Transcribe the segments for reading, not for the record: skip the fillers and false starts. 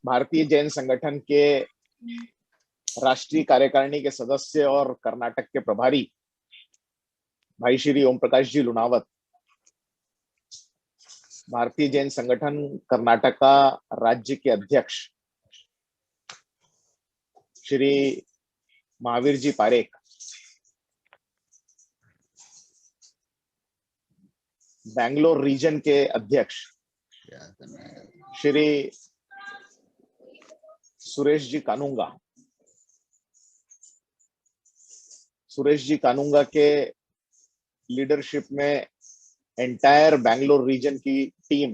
भारतीय जैन संगठन के राष्ट्रीय कार्यकारिणी के सदस्य और कर्नाटक के प्रभारी भाई श्री ओम प्रकाश जी लुनावत, भारतीय जैन संगठन कर्नाटका राज्य के अध्यक्ष श्री महावीर जी पारेख, बैंगलोर रीजन के अध्यक्ष श्री सुरेश जी कानूंगा, सुरेश जी कानूंगा के लीडरशिप में एंटायर बैंगलोर रीजन की टीम,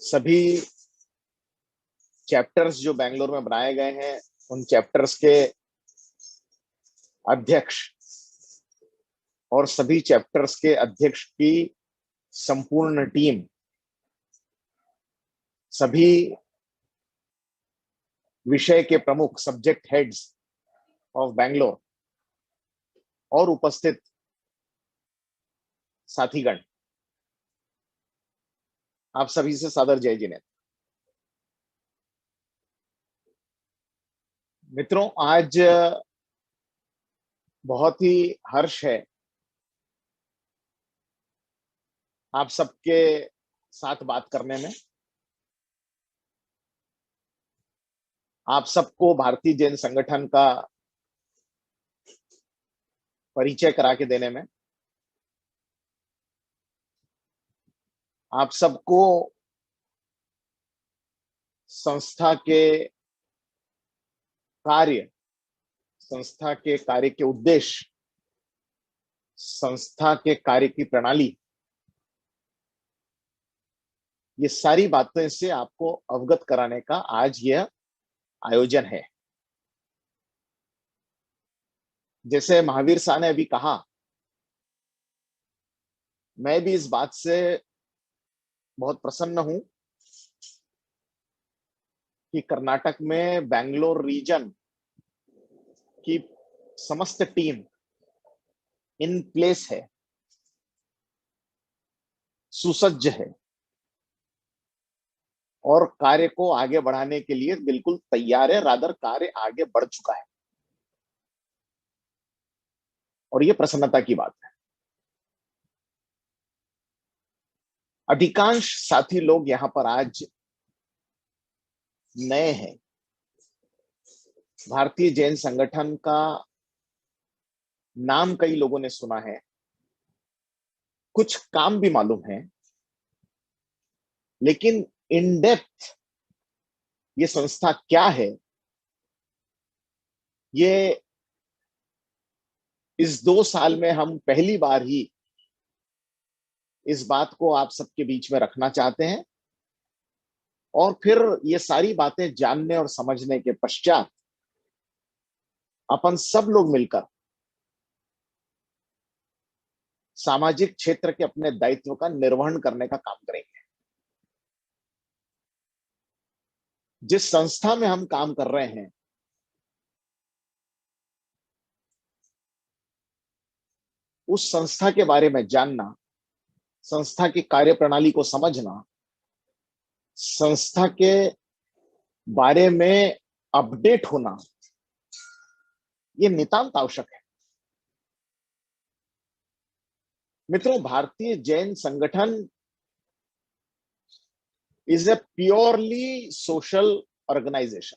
सभी चैप्टर्स जो बैंगलोर में बनाए गए हैं उन चैप्टर्स के अध्यक्ष और सभी चैप्टर्स के अध्यक्ष की संपूर्ण टीम, सभी विषय के प्रमुख सब्जेक्ट हेड्स ऑफ बैंगलोर और उपस्थित साथीगण, आप सभी से सादर जय जिनेन्द्र। मित्रों, आज बहुत ही हर्ष है आप सबके साथ बात करने में, आप सबको भारतीय जैन संगठन का परिचय करा के देने में, आप सबको संस्था के कार्य के उद्देश्य, संस्था के कार्य की प्रणाली, ये सारी बातें से आपको अवगत कराने का आज यह आयोजन है। जैसे महावीर साहब ने अभी कहा, मैं भी इस बात से बहुत प्रसन्न हूं कि कर्नाटक में बैंगलोर रीजन की समस्त टीम इन प्लेस है, सुसज्ज है और कार्य को आगे बढ़ाने के लिए बिल्कुल तैयार है, रादर कार्य आगे बढ़ चुका है और ये प्रसन्नता की बात है। अधिकांश साथी लोग यहां पर आज नए हैं, भारतीय जैन संगठन का नाम कई लोगों ने सुना है, कुछ काम भी मालूम है, लेकिन इन डेप्थ ये संस्था क्या है, ये इस 2 साल में हम पहली बार ही इस बात को आप सबके बीच में रखना चाहते हैं और फिर ये सारी बातें जानने और समझने के पश्चात अपन सब लोग मिलकर सामाजिक क्षेत्र के अपने दायित्व का निर्वहन करने का काम करेंगे। जिस संस्था में हम काम कर रहे हैं, उस संस्था के बारे में जानना, संस्था की कार्यप्रणाली को समझना, संस्था के बारे में अपडेट होना, ये नितांत आवश्यक है। मित्रों, Bharatiya Jain Sanghatana is a purely social organisation.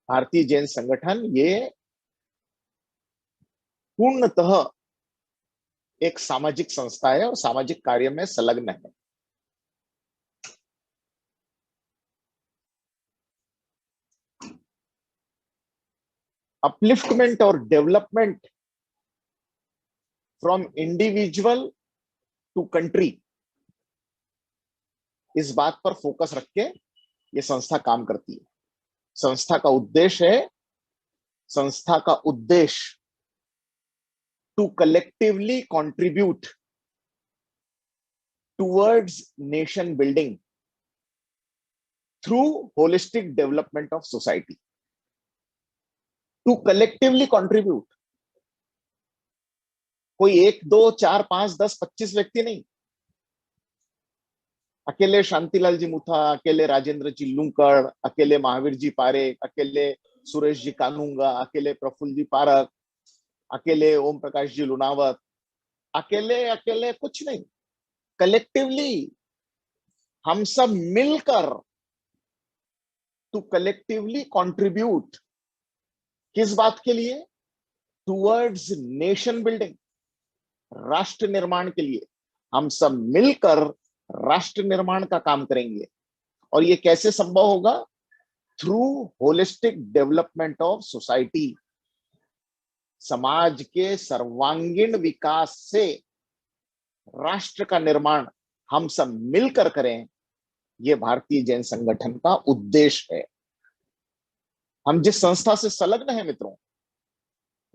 Bharatiya Jain संगठन ये पूर्णतः एक सामाजिक संस्था है और सामाजिक कार्य में संलग्न है। अपलिफ्टमेंट और development from individual to country, इस बात पर फोकस रख के ये संस्था काम करती है। संस्था का उद्देश्य to collectively contribute towards nation building through holistic development of society. To collectively contribute, कोई 1, 2, 4, 5, 10, 25 व्यक्ति नहीं, अकेले शांतिलाल जी मुथा, अकेले राजेंद्र जी लूंकड़, अकेले महावीर जी पारेख, अकेले सुरेश जी कानूंगा, अकेले प्रफुल्ल जी पारक, अकेले ओम प्रकाश जी लुनावत, अकेले अकेले कुछ नहीं, कलेक्टिवली हम सब मिलकर, टू कलेक्टिवली कंट्रीब्यूट, किस बात के लिए? टूवर्ड्स नेशन बिल्डिंग, राष्ट्र निर्माण के लिए हम सब मिलकर राष्ट्र निर्माण का काम करेंगे। और ये कैसे संभव होगा? Through holistic development of society, समाज के सर्वांगीण विकास से राष्ट्र का निर्माण हम सब मिलकर करें, यह भारतीय जैन संगठन का उद्देश्य है। हम जिस संस्था से संलग्न है मित्रों,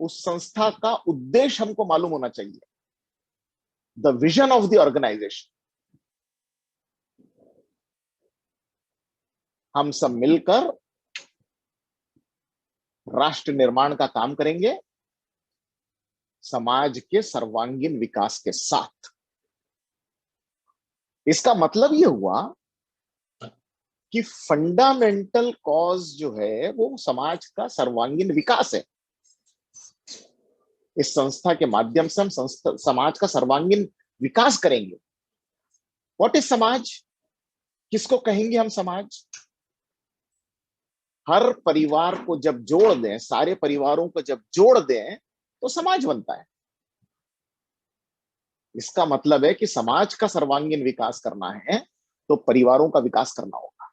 उस संस्था का उद्देश्य हमको मालूम होना चाहिए, the vision of the organisation. हम सब मिलकर राष्ट्र निर्माण का काम करेंगे समाज के सर्वांगीण विकास के साथ। इसका मतलब यह हुआ कि फंडामेंटल कॉज जो है वो समाज का सर्वांगीण विकास है। इस संस्था के माध्यम से हम समाज का सर्वांगीण विकास करेंगे। व्हाट इज समाज? किसको कहेंगे हम समाज? हर परिवार को जब जोड़ दें, सारे परिवारों को जब जोड़ दें तो समाज बनता है। इसका मतलब है कि समाज का सर्वांगीण विकास करना है तो परिवारों का विकास करना होगा।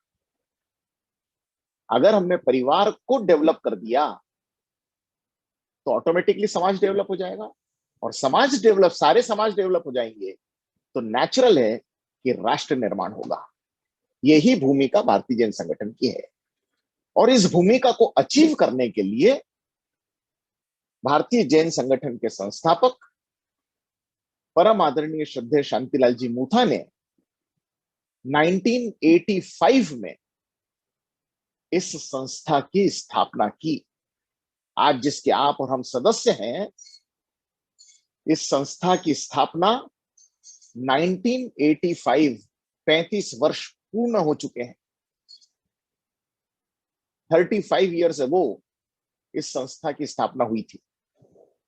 अगर हमने परिवार को डेवलप कर दिया तो ऑटोमेटिकली समाज डेवलप हो जाएगा, और समाज डेवलप, सारे समाज डेवलप हो जाएंगे तो नेचुरल है कि राष्ट्र निर्माण होगा। यही भूमिका भारतीय जैन संगठन की है। और इस भूमिका को अचीव करने के लिए भारतीय जैन संगठन के संस्थापक परम आदरणीय श्रद्धेय शांतिलाल जी मुथा ने 1985 में इस संस्था की स्थापना की। आज जिसके आप और हम सदस्य हैं, इस संस्था की स्थापना 1985, 35 वर्ष पूर्ण हो चुके हैं। 35 ईयर्स अगो इस संस्था की स्थापना हुई थी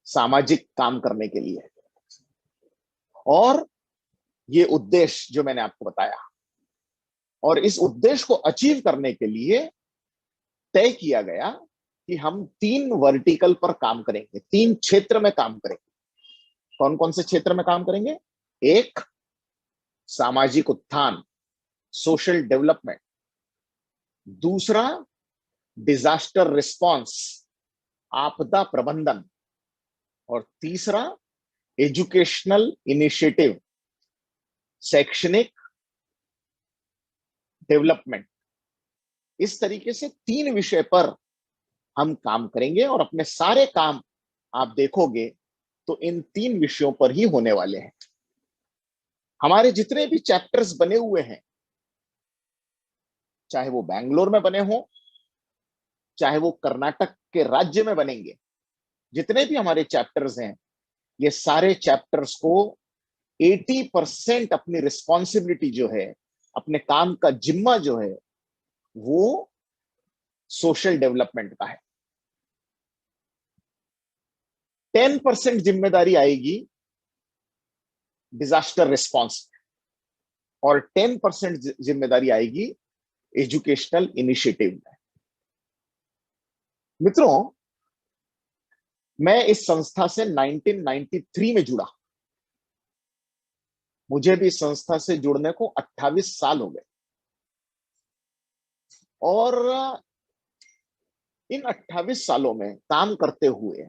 सामाजिक काम करने के लिए। और ये उद्देश्य जो मैंने आपको बताया, और इस उद्देश्य को अचीव करने के लिए तय किया गया कि हम 3 वर्टिकल पर काम करेंगे, 3 क्षेत्र में काम करेंगे। कौन कौन से क्षेत्र में काम करेंगे? एक, सामाजिक उत्थान, सोशल डेवलपमेंट। दूसरा, डिजास्टर रिस्पांस, आपदा प्रबंधन। और तीसरा, एजुकेशनल इनिशिएटिव, शैक्षणिक डेवलपमेंट। इस तरीके से 3 विषय पर हम काम करेंगे, और अपने सारे काम आप देखोगे तो इन 3 विषयों पर ही होने वाले हैं। हमारे जितने भी चैप्टर्स बने हुए हैं, चाहे वो बैंगलोर में बने हो, चाहे वो कर्नाटक के राज्य में बनेंगे, जितने भी हमारे चैप्टर्स हैं, ये सारे चैप्टर्स को 80% अपनी रिस्पॉन्सिबिलिटी जो है, अपने काम का जिम्मा जो है, वो सोशल डेवलपमेंट का है। 10% जिम्मेदारी आएगी डिजास्टर रिस्पॉन्स, और 10% जिम्मेदारी आएगी एजुकेशनल इनिशिएटिव में। मित्रों, मैं इस संस्था से 1993 में जुड़ा। मुझे भी इस संस्था से जुड़ने को 28 साल हो गए, और इन 28 सालों में काम करते हुए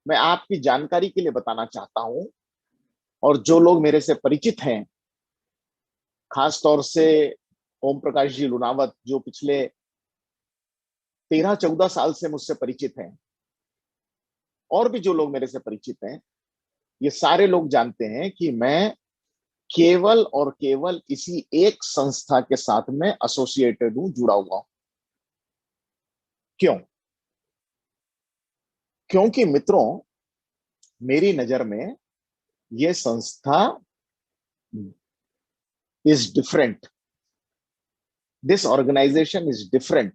मैं आपकी जानकारी के लिए बताना चाहता हूं, और जो लोग मेरे से परिचित हैं, खास तौर से ओम प्रकाश जी लुनावत, जो पिछले 13-14 साल से मुझसे परिचित हैं, और भी जो लोग मेरे से परिचित हैं, ये सारे लोग जानते हैं कि मैं केवल और केवल इसी एक संस्था के साथ में एसोसिएटेड हूं, जुड़ा हुआ हूं। क्यों? क्योंकि मित्रों, मेरी नजर में यह संस्था is different, this organisation is different,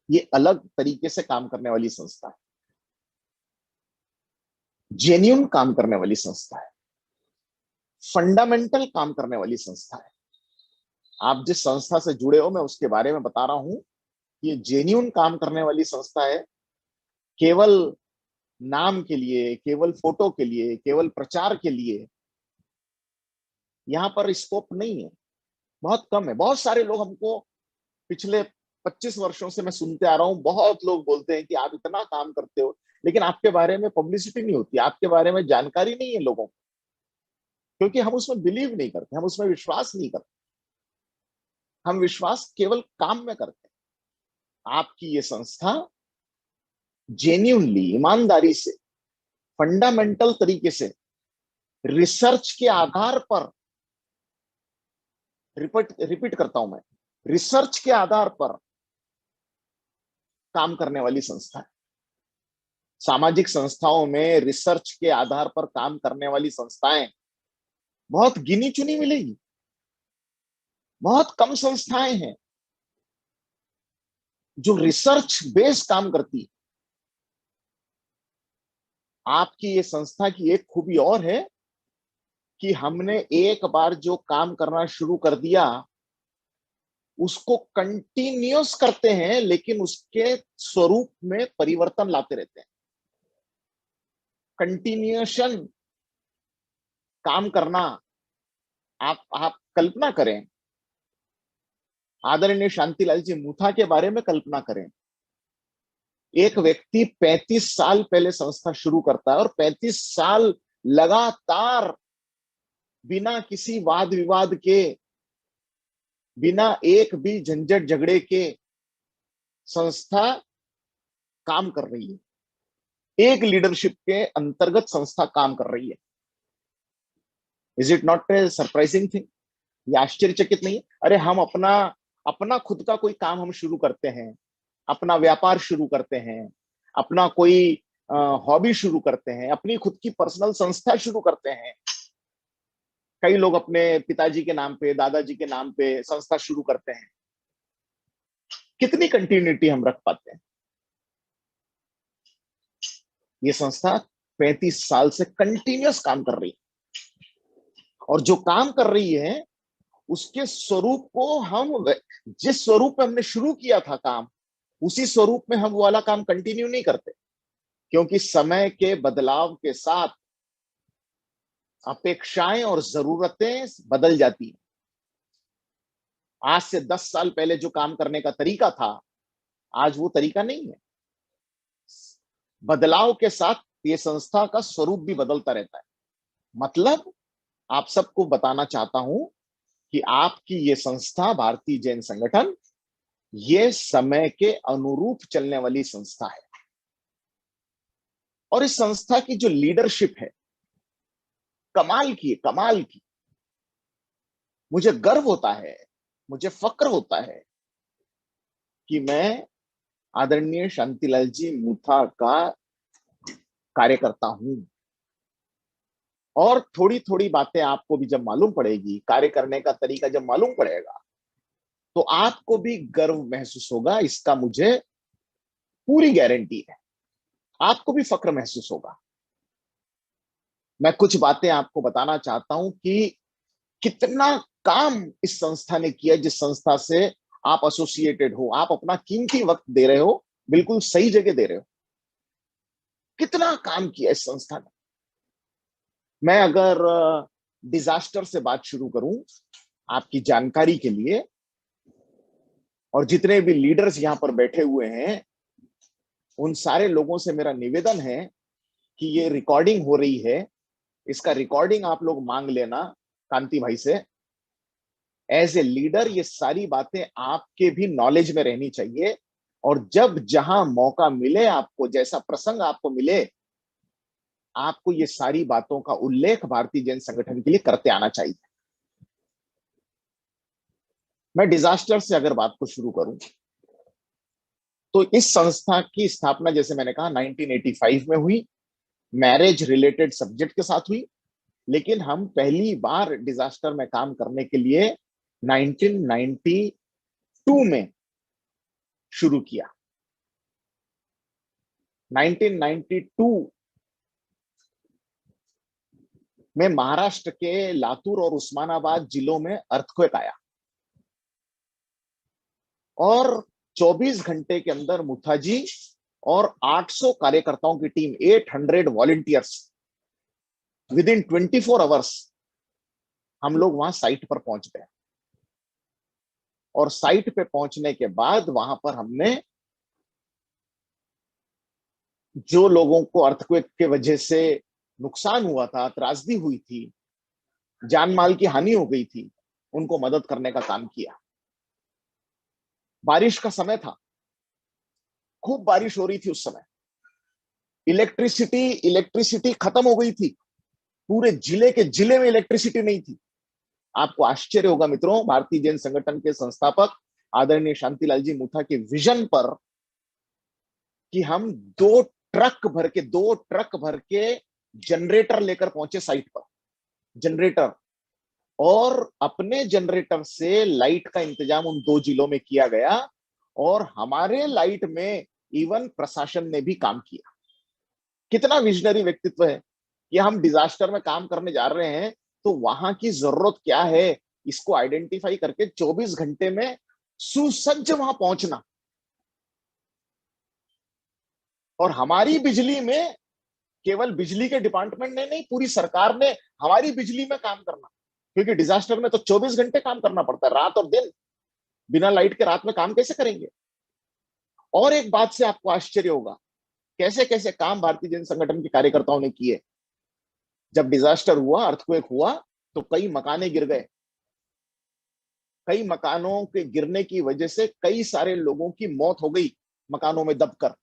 ये अलग तरीके से काम करने वाली संस्था है, जेन्युइन काम करने वाली संस्था है, फंडामेंटल काम करने वाली संस्था है। आप जिस संस्था से जुड़े हो मैं उसके बारे में बता रहा हूं, ये जेन्युइन काम करने वाली संस्था है। केवल नाम के लिए, केवल फोटो के लिए, केवल प्रचार के लिए यहां पर स्कोप नहीं है, बहुत कम है। बहुत सारे लोग हमको पिछले 25 वर्षों से मैं सुनते आ रहा हूं, बहुत लोग बोलते हैं कि आप इतना काम करते हो, लेकिन आपके बारे में पब्लिसिटी नहीं होती, आपके बारे में जानकारी नहीं है लोगों को, क्योंकि हम उसमें बिलीव नहीं करते, हम उसमें विश्वास नहीं करते। हम विश्वास केवल काम में करते हैं। आपकी ये संस्था जेन्युइनली, ईमानदारी से, फंडामेंटल तरीके से, रिसर्च के आधार पर, रिपीट करता हूं मैं, रिसर्च के आधार पर काम करने वाली संस्था है। सामाजिक संस्थाओं में रिसर्च के आधार पर काम करने वाली संस्थाएं बहुत गिनी चुनी मिलेगी, बहुत कम संस्थाएं हैं जो रिसर्च बेस्ड काम करती है। आपकी ये संस्था की एक खूबी और है कि हमने एक बार जो काम करना शुरू कर दिया उसको कंटिन्यूस करते हैं, लेकिन उसके स्वरूप में परिवर्तन लाते रहते हैं। कंटिन्यूएशन काम करना, आप कल्पना करें, आदरणीय शांतिलाल जी मुथा के बारे में कल्पना करें। एक व्यक्ति 35 साल पहले संस्था शुरू करता है और 35 साल लगातार बिना किसी वाद विवाद के, बिना एक भी झंझट झगड़े के संस्था काम कर रही है, एक लीडरशिप के अंतर्गत संस्था काम कर रही है। Is it not a surprising thing? ये आश्चर्यचकित नहीं है? अरे हम अपना अपना खुद का कोई काम हम शुरू करते हैं, अपना व्यापार शुरू करते हैं, अपना कोई हॉबी शुरू करते हैं, अपनी खुद की पर्सनल संस्था शुरू करते हैं। कई लोग अपने पिताजी के नाम पे, दादाजी के नाम पे संस्था शुरू करते हैं। कितनी कंटिन्यूटी हम रख पाते हैं? ये संस्था 35 साल से कंटिन्यूस काम कर रही है, और जो काम कर रही है उसके स्वरूप को हम, जिस स्वरूप में हमने शुरू किया था काम, उसी स्वरूप में हम वो वाला काम कंटिन्यू नहीं करते, क्योंकि समय के बदलाव के साथ अपेक्षाएं और जरूरतें बदल जाती हैं। आज से 10 साल पहले जो काम करने का तरीका था, आज वो तरीका नहीं है। बदलाव के साथ ये संस्था का स्वरूप भी बदलता रहता है। मतलब आप सबको बताना चाहता हूं कि आपकी ये संस्था, भारतीय जैन संगठन, ये समय के अनुरूप चलने वाली संस्था है। और इस संस्था की जो लीडरशिप है, कमाल की, कमाल की। मुझे गर्व होता है, मुझे फक्र होता है कि मैं आदरणीय शांतिलाल जी मुथा का कार्यकर्ता हूं। और थोड़ी थोड़ी बातें आपको भी जब मालूम पड़ेगी, कार्य करने का तरीका जब मालूम पड़ेगा, तो आपको भी गर्व महसूस होगा, इसका मुझे पूरी गारंटी है। आपको भी फक्र महसूस होगा। मैं कुछ बातें आपको बताना चाहता हूं कि कितना काम इस संस्था ने किया, जिस संस्था से आप एसोसिएटेड हो, आप अपना कीमती वक्त दे रहे हो, बिल्कुल सही जगह दे रहे हो। कितना काम किया इस संस्था ने। मैं अगर डिजास्टर से बात शुरू करूं आपकी जानकारी के लिए, और जितने भी लीडर्स यहां पर बैठे हुए हैं, उन सारे लोगों से मेरा निवेदन है कि ये रिकॉर्डिंग हो रही है, इसका रिकॉर्डिंग आप लोग मांग लेना कांति भाई से। एज ए लीडर ये सारी बातें आपके भी नॉलेज में रहनी चाहिए, और जब जहां मौका मिले आपको, जैसा प्रसंग आपको मिले, आपको ये सारी बातों का उल्लेख भारतीय जैन संगठन के लिए करते आना चाहिए। मैं डिजास्टर से अगर बात को शुरू करूं, तो इस संस्था की स्थापना, जैसे मैंने कहा, 1985 में हुई, मैरिज रिलेटेड सब्जेक्ट के साथ हुई। लेकिन हम पहली बार डिजास्टर में काम करने के लिए 1992 में शुरू किया। 1992 में महाराष्ट्र के लातूर और उस्मानाबाद जिलों में अर्थक्वेक आया और 24 घंटे के अंदर मुथाजी और 800 कार्यकर्ताओं की team, 800 volunteers, with in 24 hours हम लोग वहां साइट पर पहुंच गए। और साइट पे पहुंचने के बाद वहां पर हमने जो लोगों को अर्थक्वेक के वजह से नुकसान हुआ था, त्रासदी हुई थी, जान माल की हानि हो गई थी, उनको मदद करने का काम किया। बारिश का समय था, खूब बारिश हो रही थी उस समय। इलेक्ट्रिसिटी खत्म हो गई थी, पूरे जिले के जिले में इलेक्ट्रिसिटी नहीं थी। आपको आश्चर्य होगा मित्रों, भारतीय जैन संगठन के संस्थापक आदरणीय शांतिलाल जी मुथा के विजन पर कि हम दो ट्रक भर के जनरेटर लेकर पहुंचे साइट पर, जनरेटर, और अपने जनरेटर से लाइट का इंतजाम उन दो जिलों में किया गया। और हमारे लाइट में इवन प्रशासन ने भी काम किया। कितना विजनरी व्यक्तित्व है कि हम डिजास्टर में काम करने जा रहे हैं तो वहां की जरूरत क्या है इसको आइडेंटिफाई करके 24 घंटे में सुसज्ज वहां पहुंचना। और हमारी बिजली में केवल बिजली के डिपार्टमेंट ने नहीं, पूरी सरकार ने हमारी बिजली में काम करना, क्योंकि डिजास्टर में तो 24 घंटे काम करना पड़ता है, रात और दिन। बिना लाइट के रात में काम कैसे करेंगे? और एक बात से आपको आश्चर्य होगा, कैसे कैसे काम भारतीय जन संगठन के कार्यकर्ताओं ने किए। जब डिजास्टर हुआ, अर्थक्वेक हुआ, तो कई मकाने गिर गए। कई मकानों के गिरने की वजह से कई सारे लोगों की मौत हो गई मकानों में दबकर।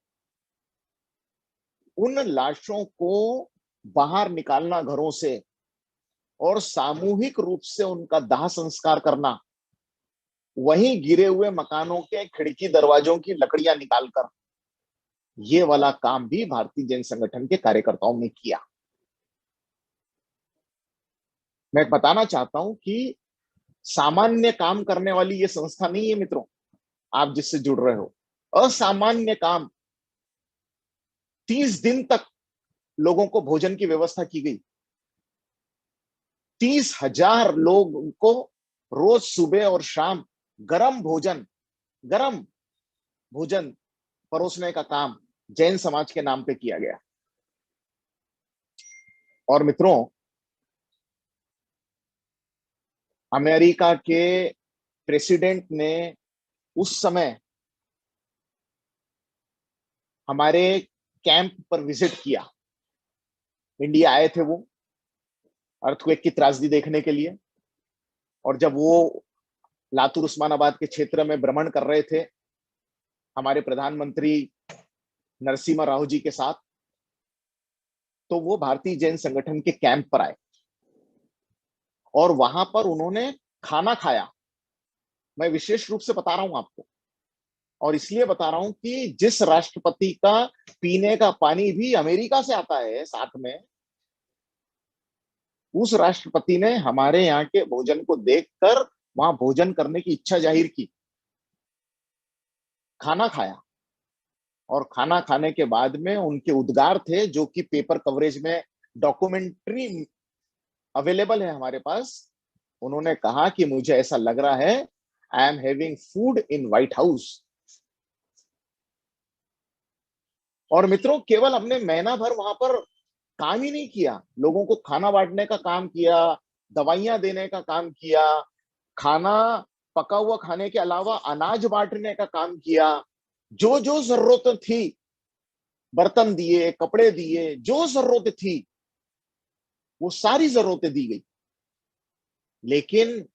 उन लाशों को बाहर निकालना घरों से और सामूहिक रूप से उनका दाह संस्कार करना, वहीं गिरे हुए मकानों के खिड़की दरवाजों की लकड़ियां निकालकर, ये वाला काम भी भारतीय जैन संगठन के कार्यकर्ताओं ने किया। मैं बताना चाहता हूं कि सामान्य काम करने वाली ये संस्था नहीं है मित्रों, आप जिससे जुड़ रहे हो। असामान्य काम। 30 दिन तक लोगों को भोजन की व्यवस्था की गई। 30,000 लोगों को रोज सुबह और शाम गरम भोजन परोसने का काम जैन समाज के नाम पे किया गया। और मित्रों, अमेरिका के प्रेसिडेंट ने उस समय हमारे कैंप पर विजिट किया। इंडिया आए थे वो अर्थक्वेक की त्रासदी देखने के लिए। और जब वो लातूर उस्मानाबाद के क्षेत्र में भ्रमण कर रहे थे हमारे प्रधानमंत्री नरसिम्हा राव जी के साथ, तो वो भारतीय जैन संगठन के कैंप पर आए और वहां पर उन्होंने खाना खाया। मैं विशेष रूप से बता रहा हूं आपको, और इसलिए बता रहा हूं कि जिस राष्ट्रपति का पीने का पानी भी अमेरिका से आता है साथ में, उस राष्ट्रपति ने हमारे यहाँ के भोजन को देखकर वहां भोजन करने की इच्छा जाहिर की, खाना खाया। और खाना खाने के बाद में उनके उद्गार थे, जो कि पेपर कवरेज में डॉक्यूमेंट्री अवेलेबल है हमारे पास। उन्होंने कहा कि मुझे ऐसा लग रहा है I am having food in white house. और मित्रों, केवल हमने महीना भर वहां पर काम ही नहीं किया, लोगों को खाना बांटने का काम किया, दवाइयां देने का काम किया, खाना पका हुआ खाने के अलावा अनाज बांटने का काम किया। जो जो जरूरत थी, बर्तन दिए, कपड़े दिए, जो जरूरत थी वो सारी जरूरतें दी गई। लेकिन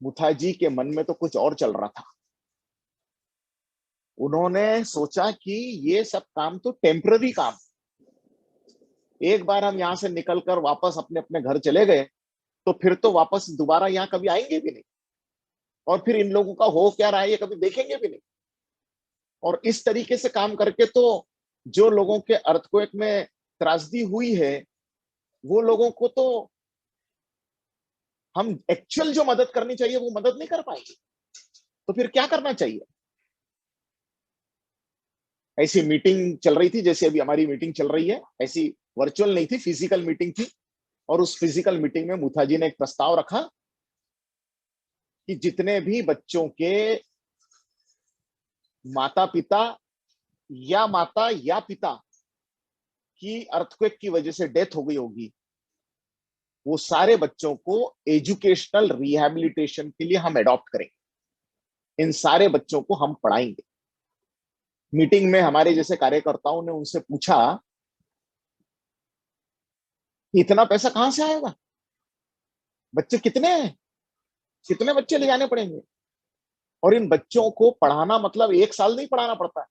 मुथाजी के मन में तो कुछ और चल रहा था। उन्होंने सोचा कि ये सब काम तो टेम्पररी काम, एक बार हम यहां से निकलकर वापस अपने अपने घर चले गए तो फिर तो वापस दोबारा यहां कभी आएंगे भी नहीं, और फिर इन लोगों का हो क्या रहा है ये कभी देखेंगे भी नहीं। और इस तरीके से काम करके तो जो लोगों के अर्थक्वेक में त्रासदी हुई है वो लोगों को तो हम एक्चुअल जो मदद करनी चाहिए वो मदद नहीं कर पाएंगे, तो फिर क्या करना चाहिए? ऐसी मीटिंग चल रही थी जैसे अभी हमारी मीटिंग चल रही है, ऐसी वर्चुअल नहीं थी, फिजिकल मीटिंग थी। और उस फिजिकल मीटिंग में मुथा जी ने एक प्रस्ताव रखा कि जितने भी बच्चों के माता पिता या माता या पिता की अर्थक्वेक की वजह से डेथ हो गई होगी, वो सारे बच्चों को एजुकेशनल रिहैबिलिटेशन के लिए हम अडॉप्ट करेंगे, इन सारे बच्चों को हम पढ़ाएंगे। मीटिंग में हमारे जैसे कार्यकर्ताओं ने उनसे पूछा कि इतना पैसा कहां से आएगा, बच्चे कितने हैं, कितने बच्चे ले जाने पड़ेंगे? और इन बच्चों को पढ़ाना मतलब एक साल नहीं पढ़ाना पड़ता है,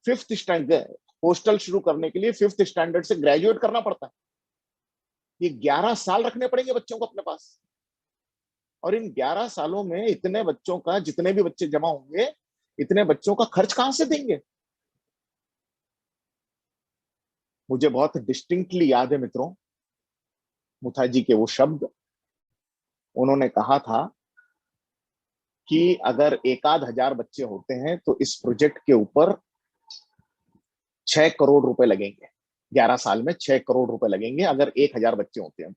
फिफ्थ स्टैंडर्ड हॉस्टल शुरू करने के लिए फिफ्थ स्टैंडर्ड से ग्रेजुएट करना पड़ता है। ये 11 साल रखने पड़ेंगे बच्चों को अपने पास। और इन 11 सालों में इतने बच्चों का, जितने भी बच्चे जमा होंगे, इतने बच्चों का खर्च कहां से देंगे? मुझे बहुत डिस्टिंक्टली याद है मित्रों, मुथा जी के वो शब्द। उन्होंने कहा था कि अगर एक आध हजार बच्चे होते हैं तो इस प्रोजेक्ट के ऊपर 6 करोड़ रुपए लगेंगे, 11 साल में 6 करोड़ रुपए लगेंगे अगर 1,000 बच्चे होते हैं।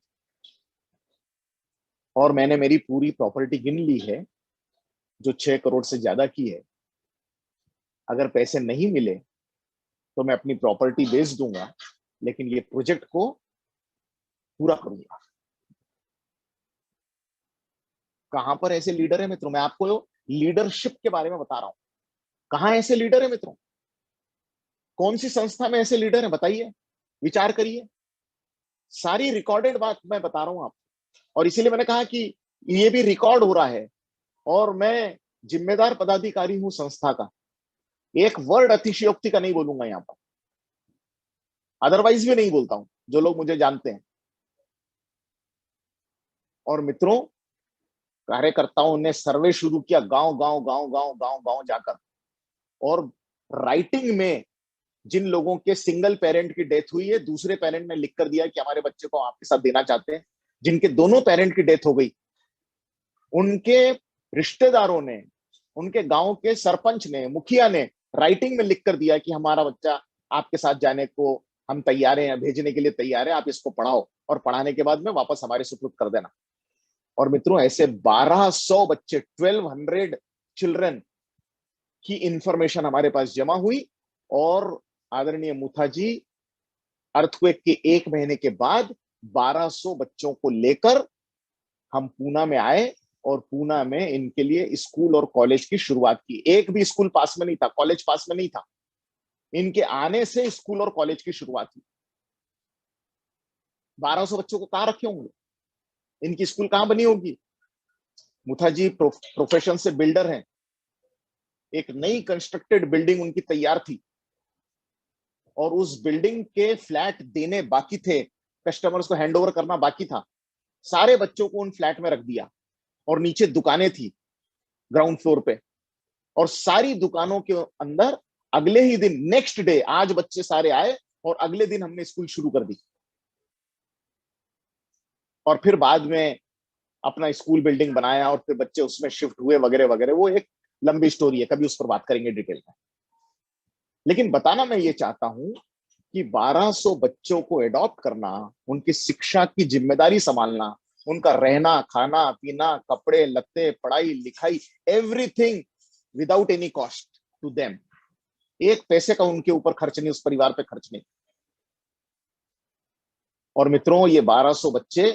और मैंने मेरी पूरी प्रॉपर्टी गिन ली है जो 6 करोड़ से ज्यादा की है। अगर पैसे नहीं मिले तो मैं अपनी प्रॉपर्टी बेच दूंगा, लेकिन ये प्रोजेक्ट को पूरा करूंगा। कहां पर ऐसे लीडर है मित्रों? मैं आपको लीडरशिप के बारे में बता रहा हूं। कहां ऐसे लीडर है मित्रों? कौन सी संस्था में ऐसे लीडर है बताइए, विचार करिए। सारी रिकॉर्डेड बात मैं बता रहा हूं आपको, और इसीलिए मैंने कहा कि ये भी रिकॉर्ड हो रहा है। और मैं जिम्मेदार पदाधिकारी हूं संस्था का, एक वर्ड अतिशयोक्ति का नहीं बोलूंगा यहां पर, अदरवाइज भी नहीं बोलता हूं, जो लोग मुझे जानते हैं। और मित्रों, कार्यकर्ताओं ने सर्वे शुरू किया गांव गांव गांव गांव गांव गांव जाकर, और राइटिंग में जिन लोगों के सिंगल पेरेंट की डेथ हुई है, दूसरे पेरेंट ने लिख कर दिया कि हमारे बच्चे को आपके साथ देना चाहते हैं। जिनके दोनों पेरेंट की डेथ हो गई, उनके रिश्तेदारों ने, उनके गांव के सरपंच ने, मुखिया ने राइटिंग में लिख कर दिया कि हमारा बच्चा आपके साथ जाने को हम तैयार हैं, भेजने के लिए तैयार है, आप इसको पढ़ाओ और पढ़ाने के बाद में वापस हमारे सुपुर्द कर देना। और मित्रों, ऐसे 1200 बच्चे, 1200 चिल्ड्रन की इंफॉर्मेशन हमारे पास जमा हुई। और आदरणीय मुथा जी अर्थक्वेक के 1 महीने के बाद 1200 बच्चों को लेकर हम पूना में आए, और पूना में इनके लिए स्कूल और कॉलेज की शुरुआत की। एक भी स्कूल पास में नहीं था, कॉलेज पास में नहीं था, इनके आने से स्कूल और कॉलेज की शुरुआत हुई। 1200 बच्चों को कहां रखे होंगे, इनकी स्कूल कहां बनी होगी? मुथा जी प्रोफेशन से बिल्डर हैं। एक नई कंस्ट्रक्टेड बिल्डिंग उनकी तैयार थी, और उस बिल्डिंग के फ्लैट देने बाकी थे, कस्टमर्स को हैंड ओवर करना बाकी था। सारे बच्चों को उन फ्लैट में रख दिया, और नीचे दुकानें थी ग्राउंड फ्लोर पे, और सारी दुकानों के अंदर अगले ही दिन, नेक्स्ट डे, आज बच्चे सारे आए और अगले दिन हमने स्कूल शुरू कर दी। और फिर बाद में अपना स्कूल बिल्डिंग बनाया, और फिर बच्चे उसमें शिफ्ट हुए वगैरह वगैरह। वो एक लंबी स्टोरी है, कभी उस पर बात करेंगे डिटेल में। लेकिन बताना मैं ये चाहता हूं कि 1200 बच्चों को एडॉप्ट करना, उनकी शिक्षा की जिम्मेदारी संभालना, उनका रहना, खाना पीना, कपड़े लत्ते, पढ़ाई लिखाई, everything without any cost to them. एक पैसे का उनके ऊपर खर्च नहीं, उस परिवार पे खर्च नहीं। और मित्रों, ये 1200 बच्चे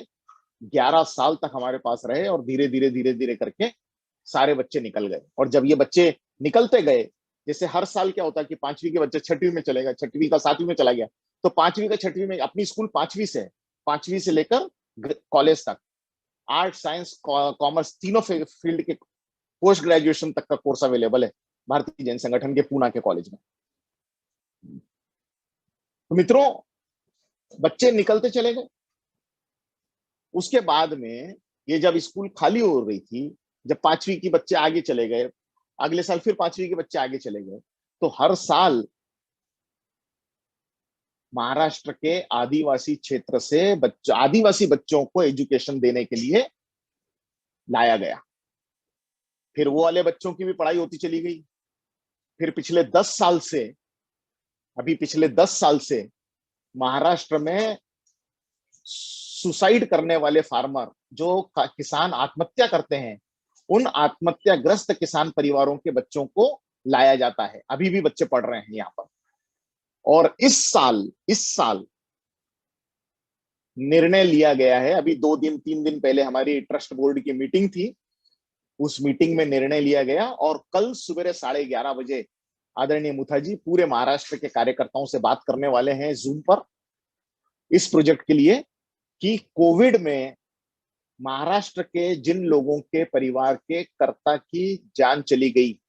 11 साल तक हमारे पास रहे, और धीरे धीरे धीरे धीरे करके सारे बच्चे निकल गए। और जब ये बच्चे निकलते गए, जैसे हर साल क्या होता है कि 5वीं के बच्चे 6वीं में चलेगा, 6वीं का 7वीं में चला गया, तो 5वीं का 6वीं में, अपनी स्कूल 5वीं से है, 5वीं से लेकर कॉलेज तक, आर्ट साइंस कॉमर्स तीनों फील्ड के पोस्ट ग्रेजुएशन तक का कोर्स अवेलेबल है भारतीय जैन संगठन के पूना के कॉलेज में। तो मित्रों, बच्चे निकलते चले गए। उसके बाद में ये जब स्कूल खाली हो रही थी, जब 5वीं के बच्चे आगे चले गए, अगले साल फिर 5वीं के बच्चे आगे चले गए, तो हर साल महाराष्ट्र के आदिवासी क्षेत्र से आदिवासी बच्चों को एजुकेशन देने के लिए लाया गया। फिर वो वाले बच्चों की भी पढ़ाई होती चली गई। फिर पिछले 10 साल से महाराष्ट्र में सुसाइड करने वाले फार्मर, जो किसान आत्महत्या करते हैं, उन आत्महत्याग्रस्त किसान परिवारों के बच्चों को लाया जाता है। अभी भी बच्चे पढ़ रहे हैं यहाँ पर। और इस साल निर्णय लिया गया है, अभी 2 दिन 3 दिन पहले हमारी ट्रस्ट बोर्ड की मीटिंग थी, उस मीटिंग में निर्णय लिया गया और कल सुबह 11:30 बजे आदरणीय मुथाजी पूरे महाराष्ट्र के कार्यकर्ताओं से बात करने वाले हैं जूम पर इस प्रोजेक्ट के लिए, कि कोविड में महाराष्ट्र के जिन लोगों के परिवार के कर्ता की जान चली गई,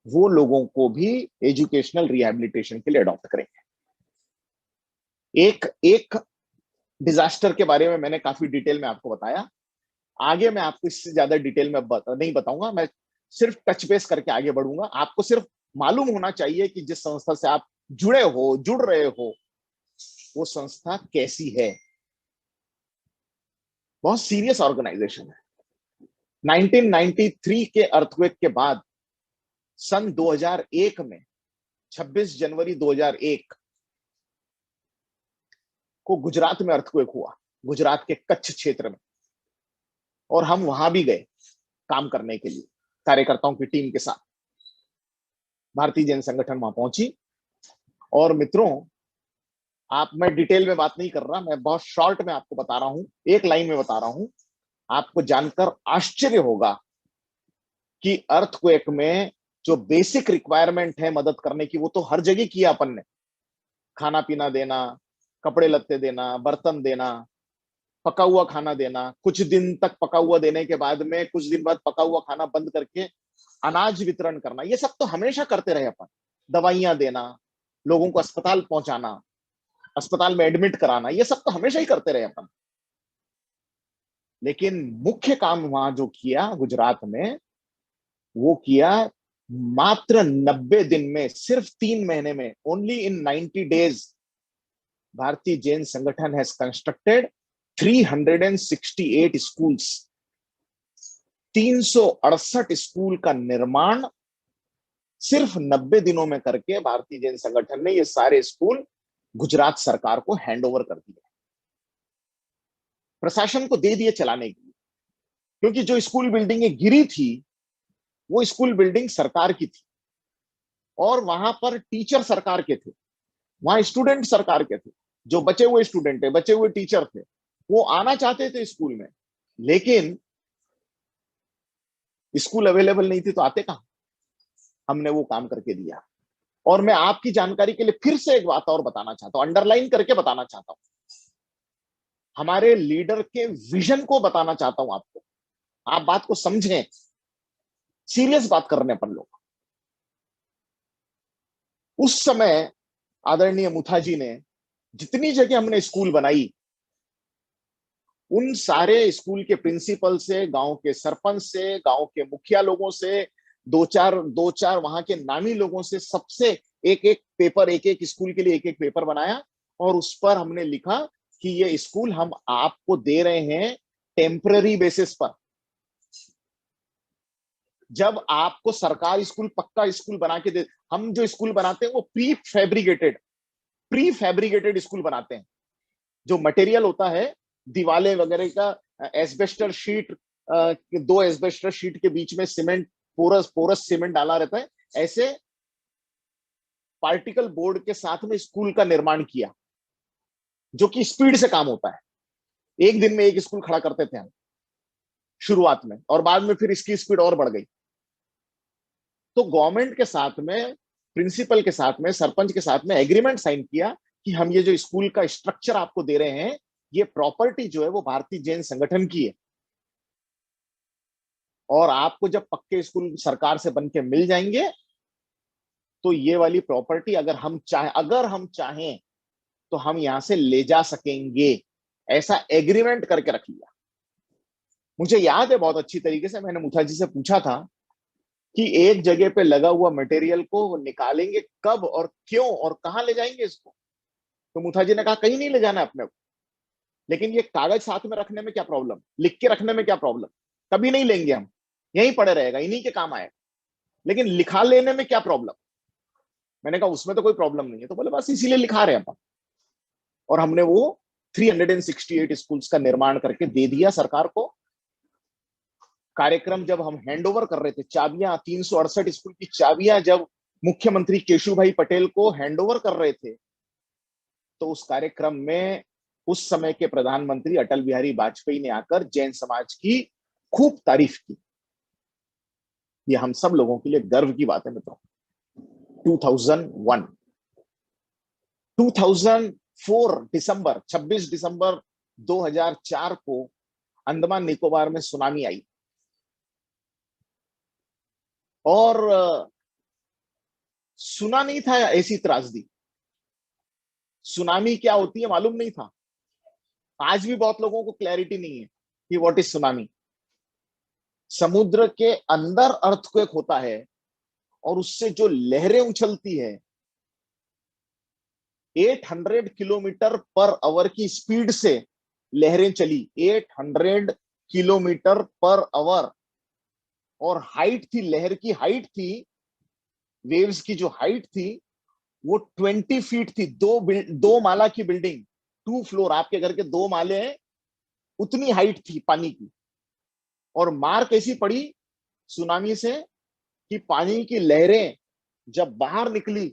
वो लोगों को भी एजुकेशनल रिहैबिलिटेशन के लिए अडॉप्ट करेंगे। एक डिजास्टर के बारे में मैंने काफी डिटेल में आपको बताया। आगे मैं आपको इससे ज्यादा डिटेल में नहीं बताऊंगा, मैं सिर्फ टच बेस करके आगे बढ़ूंगा। आपको सिर्फ मालूम होना चाहिए कि जिस संस्था से आप जुड़ रहे हो, वो संस्था कैसी है। बहुत सीरियस ऑर्गेनाइजेशन है। 1993 के अर्थक्वेक के बाद सन 2001 में 26 जनवरी 2001 को गुजरात में अर्थक्वेक हुआ, गुजरात के कच्छ क्षेत्र में, और हम वहां भी गए काम करने के लिए कार्यकर्ताओं की टीम के साथ। भारतीय जैन संगठन वहां पहुंची। और मित्रों, मैं डिटेल में बात नहीं कर रहा, मैं बहुत शॉर्ट में आपको बता रहा हूं, एक लाइन में बता रहा हूं। आपको जानकर आश्चर्य होगा कि अर्थक्वेक में जो बेसिक रिक्वायरमेंट है मदद करने की, वो तो हर जगह किया अपन ने। खाना पीना देना, कपड़े लत्ते देना, बर्तन देना, पका हुआ खाना देना, कुछ दिन तक पका हुआ देने के बाद में कुछ दिन बाद पका हुआ खाना बंद करके अनाज वितरण करना, ये सब तो हमेशा करते रहे अपन। दवाइयां देना, लोगों को अस्पताल पहुंचाना, अस्पताल में एडमिट कराना, ये सब तो हमेशा ही करते रहे अपन। लेकिन मुख्य काम वहां जो किया गुजरात में, वो किया मात्र 90 दिन में, सिर्फ 3 महीने में, ओनली इन 90 डेज भारतीय जैन संगठन हैज कंस्ट्रक्टेड 368 स्कूल्स। 368 स्कूल का निर्माण सिर्फ 90 दिनों में करके भारतीय जैन संगठन ने ये सारे स्कूल गुजरात सरकार को हैंडओवर कर दिए, प्रशासन को दे दिए चलाने के लिए। क्योंकि जो स्कूल बिल्डिंगें गिरी थी, वो स्कूल बिल्डिंग सरकार की थी, और वहां पर टीचर सरकार के थे, वहां स्टूडेंट सरकार के थे। जो बचे हुए स्टूडेंट थे, बचे हुए टीचर थे, वो आना चाहते थे स्कूल में, लेकिन स्कूल अवेलेबल नहीं थी, तो आते कहां। हमने वो काम करके दिया। और मैं आपकी जानकारी के लिए फिर से एक बात और बताना चाहता हूं, अंडरलाइन करके बताना चाहता हूं, हमारे लीडर के विजन को बताना चाहता हूं आपको। आप बात को समझें, सीरियस बात करने पर लोग। उस समय आदरणीय मुथाजी ने जितनी जगह हमने स्कूल बनाई, उन सारे स्कूल के प्रिंसिपल से, गांव के सरपंच से, गांव के मुखिया लोगों से, दो चार वहां के नामी लोगों से, सबसे एक एक पेपर, एक एक स्कूल के लिए एक एक पेपर बनाया, और उस पर हमने लिखा कि ये स्कूल हम आपको दे रहे हैं टेम्पररी बेसिस पर। जब आपको सरकार स्कूल पक्का स्कूल बना के दे, हम जो स्कूल बनाते हैं वो प्री फैब्रिकेटेड स्कूल बनाते हैं। जो मटेरियल होता है दीवाले वगैरह का, एस्बेस्टर शीट, 2 एस्बेस्टर शीट के बीच में सीमेंट, पोरस सीमेंट डाला रहता है, ऐसे पार्टिकल बोर्ड के साथ में स्कूल का निर्माण किया, जो कि स्पीड से काम होता है। एक दिन में एक स्कूल खड़ा करते थे हम शुरुआत में, और बाद में फिर इसकी स्पीड और बढ़ गई। तो गवर्नमेंट के साथ में, प्रिंसिपल के साथ में, सरपंच के साथ में एग्रीमेंट साइन किया कि हम ये जो स्कूल का स्ट्रक्चर आपको दे रहे हैं, ये प्रॉपर्टी जो है वो भारतीय जैन संगठन की है, और आपको जब पक्के स्कूल सरकार से बन के मिल जाएंगे, तो ये वाली प्रॉपर्टी अगर हम चाहें तो हम यहां से ले जा सकेंगे। ऐसा एग्रीमेंट करके रख लिया। मुझे याद है बहुत अच्छी तरीके से, मैंने मुथाजी से पूछा था कि एक जगह पे लगा हुआ मटेरियल को निकालेंगे कब और क्यों और कहां ले जाएंगे इसको। तो मुथाजी ने कहा कहीं नहीं ले जाना अपने को, लेकिन ये कागज साथ में रखने में क्या प्रॉब्लम, लिख के रखने में क्या प्रॉब्लम? कभी नहीं लेंगे हम, यहीं पड़े रहेगा, इन्हीं के काम आएगा। लेकिन लिखा लेने में क्या प्रॉब्लम? मैंने कहा उसमें तो कोई प्रॉब्लम नहीं है। तो बोले बस इसीलिए लिखा रहे हैं अपन। और हमने वो 368 स्कूल्स का निर्माण करके दे दिया सरकार को। कार्यक्रम जब हम हैंडओवर कर रहे थे, चाबियां 368 स्कूल की चाबियां जब मुख्यमंत्री केशुभाई पटेल को हैंडओवर कर रहे थे, तो उस कार्यक्रम में उस समय के प्रधानमंत्री अटल बिहारी वाजपेयी ने आकर जैन समाज की खूब तारीफ की। ये हम सब लोगों के लिए गर्व की बात है मित्रों। 2001 2004 दिसंबर 26 दिसंबर 2004 को अंडमान निकोबार में सुनामी आई। और सुना नहीं था ऐसी त्रासदी। सुनामी क्या होती है मालूम नहीं था। आज भी बहुत लोगों को क्लैरिटी नहीं है कि व्हाट इज सुनामी। समुद्र के अंदर अर्थक्वेक होता है और उससे जो लहरें उछलती है, 800 किलोमीटर पर आवर की स्पीड से लहरें चली। 800 किलोमीटर पर आवर। और हाइट थी, लहर की हाइट थी, वेव्स की जो हाइट थी वो 20 फीट थी। दो माला की बिल्डिंग, 2 फ्लोर, आपके घर के 2 माले हैं, उतनी हाइट थी पानी की। और मार कैसी पड़ी सुनामी से कि पानी की लहरें जब बाहर निकली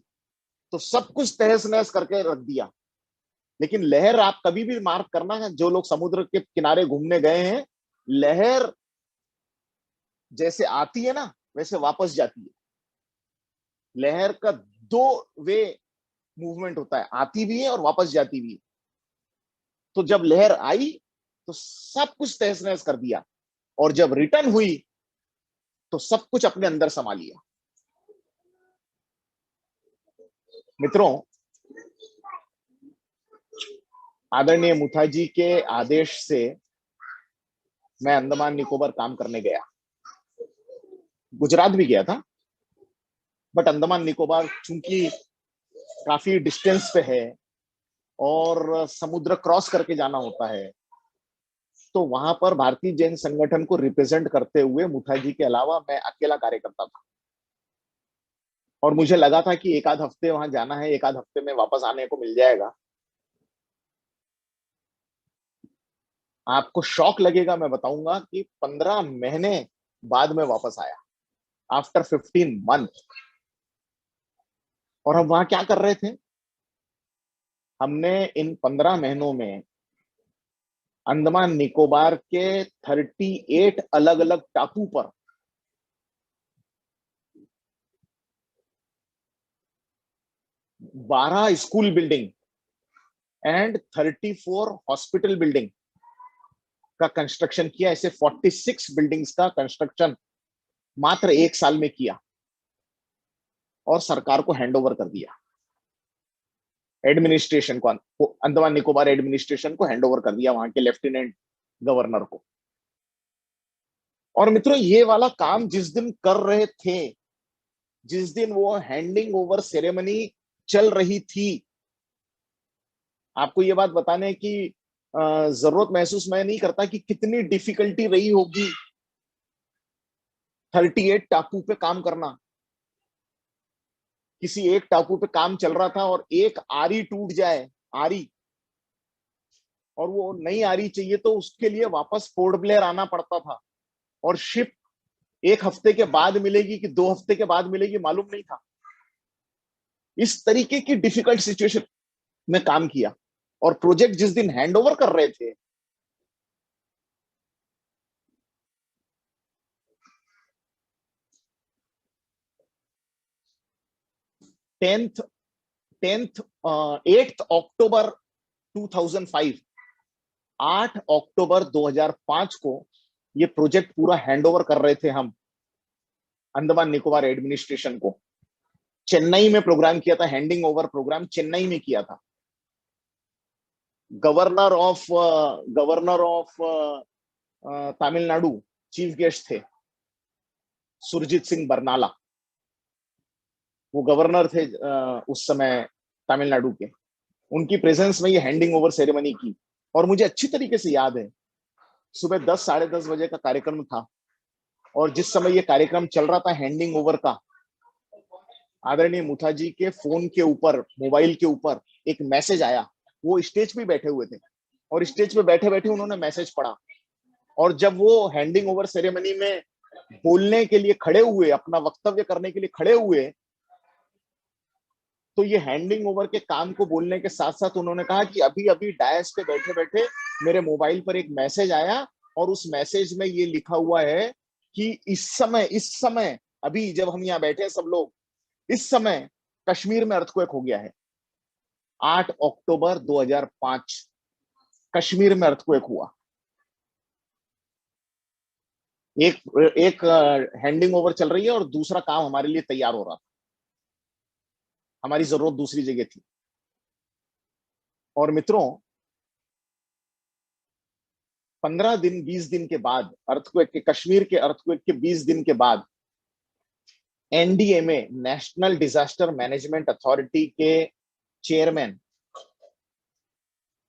तो सब कुछ तहस नहस करके रख दिया। लेकिन लहर आप कभी भी मार्क करना है, जो लोग समुद्र के किनारे घूमने गए हैं, लहर जैसे आती है ना वैसे वापस जाती है। लहर का 2 वे मूवमेंट होता है, आती भी है और वापस जाती भी है। तो जब लहर आई तो सब कुछ तहस नहस कर दिया, और जब रिटर्न हुई तो सब कुछ अपने अंदर समा लिया। मित्रों, आदरणीय मुथाजी के आदेश से मैं अंडमान निकोबार काम करने गया। गुजरात भी गया था, बट अंडमान निकोबार चूंकि काफी डिस्टेंस पे है और समुद्र क्रॉस करके जाना होता है, तो वहां पर भारतीय जैन संगठन को रिप्रेजेंट करते हुए मुथाजी के अलावा मैं अकेला कार्य करता था। और मुझे लगा था कि एक आध हफ्ते वहां जाना है, एक आध हफ्ते में वापस आने को मिल जाएगा। आपको शॉक लगेगा, मैं बताऊंगा कि 15 महीने बाद में वापस आया, आफ्टर 15 मंथ। और हम वहां क्या कर रहे थे? हमने इन 15 महीनों में अंडमान निकोबार के 38 अलग अलग टापू पर 12 school building and 34 hospital building का कंस्ट्रक्शन किया। ऐसे 46 बिल्डिंग्स का कंस्ट्रक्शन मात्र 1 साल में किया और सरकार को हैंडओवर कर दिया। एडमिनिस्ट्रेशन को, अंडमान निकोबार एडमिनिस्ट्रेशन को हैंडओवर कर दिया, वहां के लेफ्टिनेंट गवर्नर को। और मित्रों, ये वाला काम जिस दिन कर रहे थे, जिस दिन वो हैंडिंग ओवर सेरेमनी चल रही थी, आपको ये बात बताने की जरूरत महसूस मैं नहीं करता कि कितनी डिफिकल्टी रही होगी 38 टापू पे काम करना। किसी एक टापू पे काम चल रहा था और एक आरी टूट जाए, आरी, और वो नई आरी चाहिए तो उसके लिए वापस पोर्ट ब्लेयर आना पड़ता था। और शिप 1 हफ्ते के बाद मिलेगी कि 2 हफ्ते के बाद मिलेगी मालूम नहीं था। इस तरीके की डिफिकल्ट सिचुएशन में काम किया। और प्रोजेक्ट जिस दिन हैंडओवर कर रहे थे, टेंथ टेंथ 8 अक्टूबर 2005, 8 अक्टूबर 2005 को ये प्रोजेक्ट पूरा हैंडओवर कर रहे थे हम अंडमान निकोबार एडमिनिस्ट्रेशन को। चेन्नई में प्रोग्राम किया था, हैंडिंग ओवर प्रोग्राम चेन्नई में किया था। Governor of Tamil Nadu chief guest थे, सुरजीत सिंह बरनाला। वो गवर्नर थे उस समय तमिलनाडु के। उनकी प्रेजेंस में ये हैंडिंग ओवर सेरेमनी की और मुझे अच्छी तरीके से याद है, सुबह 10 साढ़े 10 बजे का कार्यक्रम था, और जिस समय ये कार्यक्रम चल रहा था हैंडिंग ओवर का, आदरणीय मुथाजी के फोन के ऊपर, मोबाइल के ऊपर एक मैसेज आया। वो स्टेज पे बैठे हुए थे, और स्टेज पे बैठे बैठे उन्होंने मैसेज पढ़ा, और जब वो हैंडिंग ओवर सेरेमनी में बोलने के लिए खड़े हुए, अपना वक्तव्य करने के लिए खड़े हुए, तो ये हैंडिंग ओवर के काम को बोलने के साथ साथ उन्होंने कहा कि अभी अभी डायस पे बैठे बैठे मेरे मोबाइल पर एक मैसेज आया, और उस मैसेज में ये लिखा हुआ है कि इस समय अभी जब हम यहाँ बैठे हैं सब लोग, इस समय कश्मीर में अर्थक्वेक हो गया है। 8 अक्टूबर 2005 कश्मीर में अर्थक्वेक हुआ। एक एक हैंडिंग ओवर चल रही है और दूसरा काम हमारे लिए तैयार हो रहा था। हमारी जरूरत दूसरी जगह थी। और मित्रों, 15 दिन 20 दिन के बाद, अर्थक्वेक के, कश्मीर के अर्थक्वेक के 20 दिन के बाद, NDMA, national disaster management authority के चेयरमैन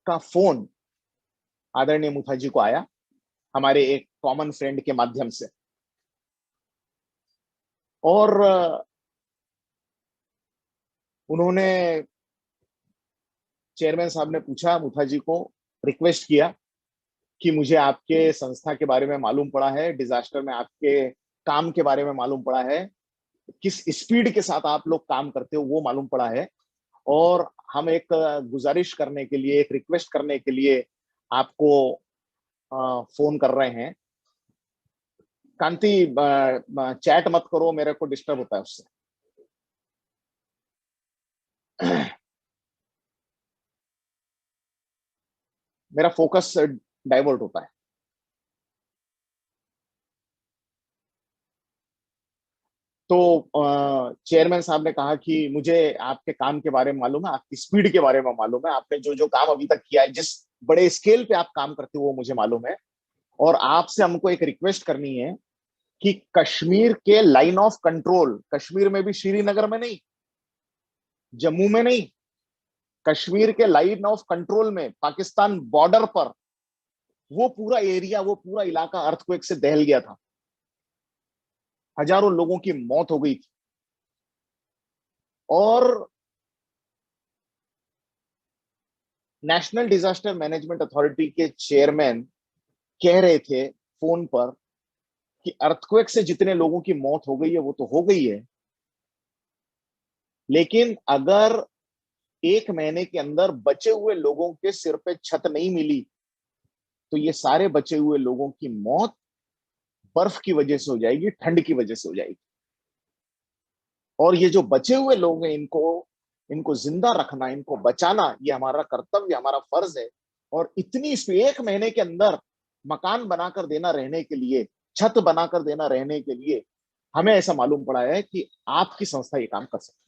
का फोन आदरणीय मुखर्जी को आया, हमारे एक कॉमन फ्रेंड के माध्यम से। और उन्होंने, चेयरमैन साहब ने पूछा, मुखर्जी को रिक्वेस्ट किया कि मुझे आपके संस्था के बारे में मालूम पड़ा है, डिजास्टर में आपके काम के बारे में मालूम पड़ा है, किस स्पीड के साथ आप लोग काम करते हो वो मालूम पड़ा है, और हम एक गुजारिश करने के लिए, एक रिक्वेस्ट करने के लिए आपको फोन कर रहे हैं। कांति, चैट मत करो, मेरे को डिस्टर्ब होता है उससे। मेरा फोकस डाइवर्ट होता है। तो चेयरमैन साहब ने कहा कि मुझे आपके काम के बारे में मालूम है, आपकी स्पीड के बारे में मालूम है, आपने जो जो काम अभी तक किया है, जिस बड़े स्केल पे आप काम करते हो वो मुझे मालूम है, और आपसे हमको एक रिक्वेस्ट करनी है कि कश्मीर के लाइन ऑफ कंट्रोल, कश्मीर में भी श्रीनगर में नहीं, जम्मू में नहीं, कश्मीर के लाइन ऑफ कंट्रोल में, पाकिस्तान बॉर्डर पर, वो पूरा एरिया, वो पूरा इलाका अर्थक्वेक से दहल गया था। हजारों लोगों की मौत हो गई थी। और नेशनल डिजास्टर मैनेजमेंट अथॉरिटी के चेयरमैन कह रहे थे फोन पर कि अर्थक्वेक से जितने लोगों की मौत हो गई है वो तो हो गई है, लेकिन अगर 1 महीने के अंदर बचे हुए लोगों के सिर पे छत नहीं मिली, तो ये सारे बचे हुए लोगों की मौत बर्फ की वजह से हो जाएगी, ठंड की वजह से हो जाएगी। और ये जो बचे हुए लोग हैं, इनको इनको जिंदा रखना, इनको बचाना, ये हमारा कर्तव्य, हमारा फर्ज है। और इतनी 1 महीने के अंदर मकान बनाकर देना रहने के लिए, छत बनाकर देना रहने के लिए, हमें ऐसा मालूम पड़ा है कि आपकी संस्था ये काम कर सकती है।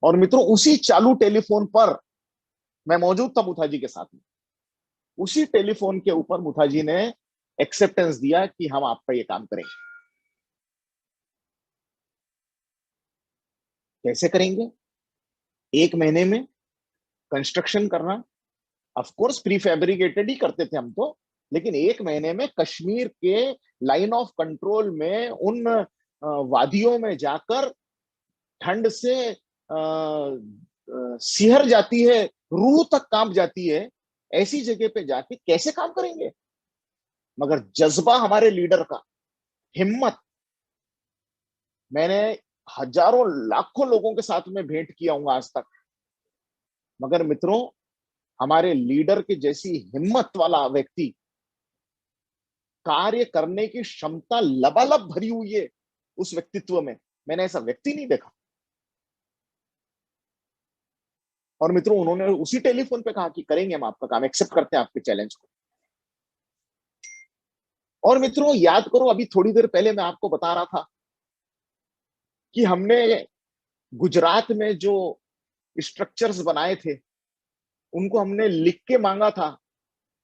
और मित्रों, उसी चालू टेलीफोन पर मैं मौजूद था मुथाजी के साथ में। उसी टेलीफोन के ऊपर मुथाजी ने एक्सेप्टेंस दिया कि हम आपका ये काम करेंगे। कैसे करेंगे? 1 महीने में कंस्ट्रक्शन करना, ऑफ कोर्स प्री फैब्रिकेटेड ही करते थे हम तो, लेकिन 1 महीने में कश्मीर के लाइन ऑफ कंट्रोल में, उन वादियों में जाकर, ठंड से सिहर जाती है, रूह तक कांप जाती है, ऐसी जगह पे जाके कैसे काम करेंगे? मगर जज्बा हमारे लीडर का, हिम्मत, मैंने हजारों लाखों लोगों के साथ में भेंट किया हूं आज तक, मगर मित्रों, हमारे लीडर की जैसी हिम्मत वाला व्यक्ति, कार्य करने की क्षमता लबालब भरी हुई है उस व्यक्तित्व में, मैंने ऐसा व्यक्ति नहीं देखा। और मित्रों, उन्होंने उसी टेलीफोन पे कहा कि करेंगे, हम आपका काम, एक्सेप्ट करते हैं आपके चैलेंज को। और मित्रों, याद करो, अभी थोड़ी देर पहले मैं आपको बता रहा था कि हमने गुजरात में जो स्ट्रक्चर्स बनाए थे, उनको हमने लिख के मांगा था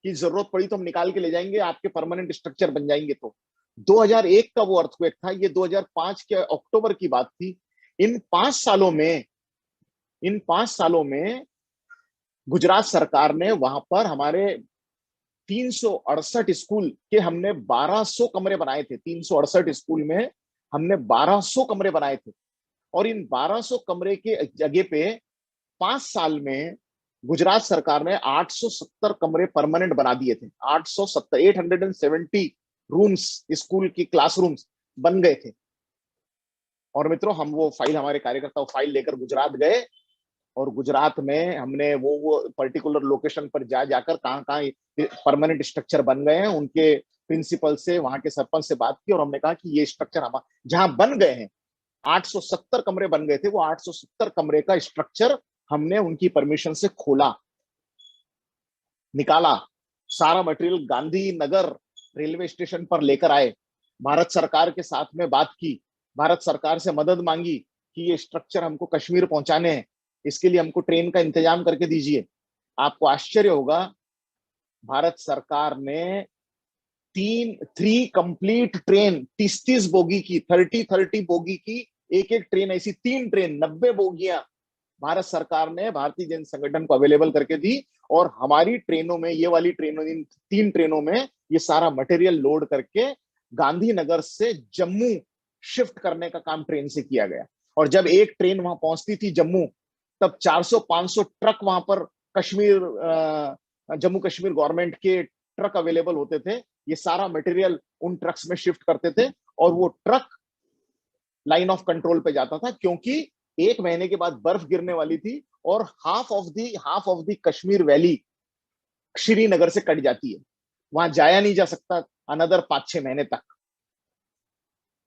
कि जरूरत पड़ी तो हम निकाल के ले जाएंगे, आपके परमानेंट स्ट्रक्चर बन जाएंगे। तो 2001 का वो अर्थक्वेक था, ये 2005 के अक्टूबर की बात थी। इन 5 सालों में गुजरात सरकार ने वहां पर हमारे 368 स्कूल के हमने 1200 कमरे बनाए थे। 368 स्कूल में हमने 1200 कमरे बनाए थे। और इन 1200 कमरे के जगह पे 5 साल में गुजरात सरकार ने 870 कमरे परमानेंट बना दिए थे। 870, 870 रूम्स, स्कूल की क्लासरूम्स बन गए थे। और मित्रों, हम वो फाइल, हमारे कार्यकर्ता वो फाइल लेकर गुजरात गए, और गुजरात में हमने वो पर्टिकुलर लोकेशन पर जाकर कहाँ कहाँ परमानेंट स्ट्रक्चर बन गए हैं, उनके प्रिंसिपल से, वहां के सरपंच से बात की, और हमने कहा कि ये स्ट्रक्चर हम जहां बन गए हैं, 870 कमरे बन गए थे, वो 870 कमरे का स्ट्रक्चर हमने उनकी परमिशन से खोला, निकाला, सारा मटेरियल गांधीनगर रेलवे स्टेशन पर लेकर आए, भारत सरकार के साथ में बात की, भारत सरकार से मदद मांगी कि ये स्ट्रक्चर हमको कश्मीर पहुंचाने हैं, इसके लिए हमको ट्रेन का इंतजाम करके दीजिए। आपको आश्चर्य होगा, भारत सरकार ने 3 कंप्लीट ट्रेन, 30 बोगी की, 30 बोगी की, एक एक ट्रेन, ऐसी 3 ट्रेन, 90 बोगियां भारत सरकार ने भारतीय जन संगठन को अवेलेबल करके दी। और हमारी ट्रेनों में, ये वाली ट्रेनों, इन 3 ट्रेनों में ये सारा मटेरियल लोड करके गांधीनगर से जम्मू शिफ्ट करने का काम ट्रेन से किया गया। और जब एक ट्रेन वहां पहुंचती थी जम्मू, तब 400-500 ट्रक वहां पर कश्मीर, जम्मू कश्मीर गवर्नमेंट के ट्रक अवेलेबल होते थे। ये सारा मटेरियल उन ट्रक्स में शिफ्ट करते थे, और वो ट्रक लाइन ऑफ कंट्रोल पे जाता था, क्योंकि 1 महीने के बाद बर्फ गिरने वाली थी, और half of the Kashmir valley Srinagar से कट जाती है, वहां जाया नहीं जा सकता अनदर 5-6 महीने तक।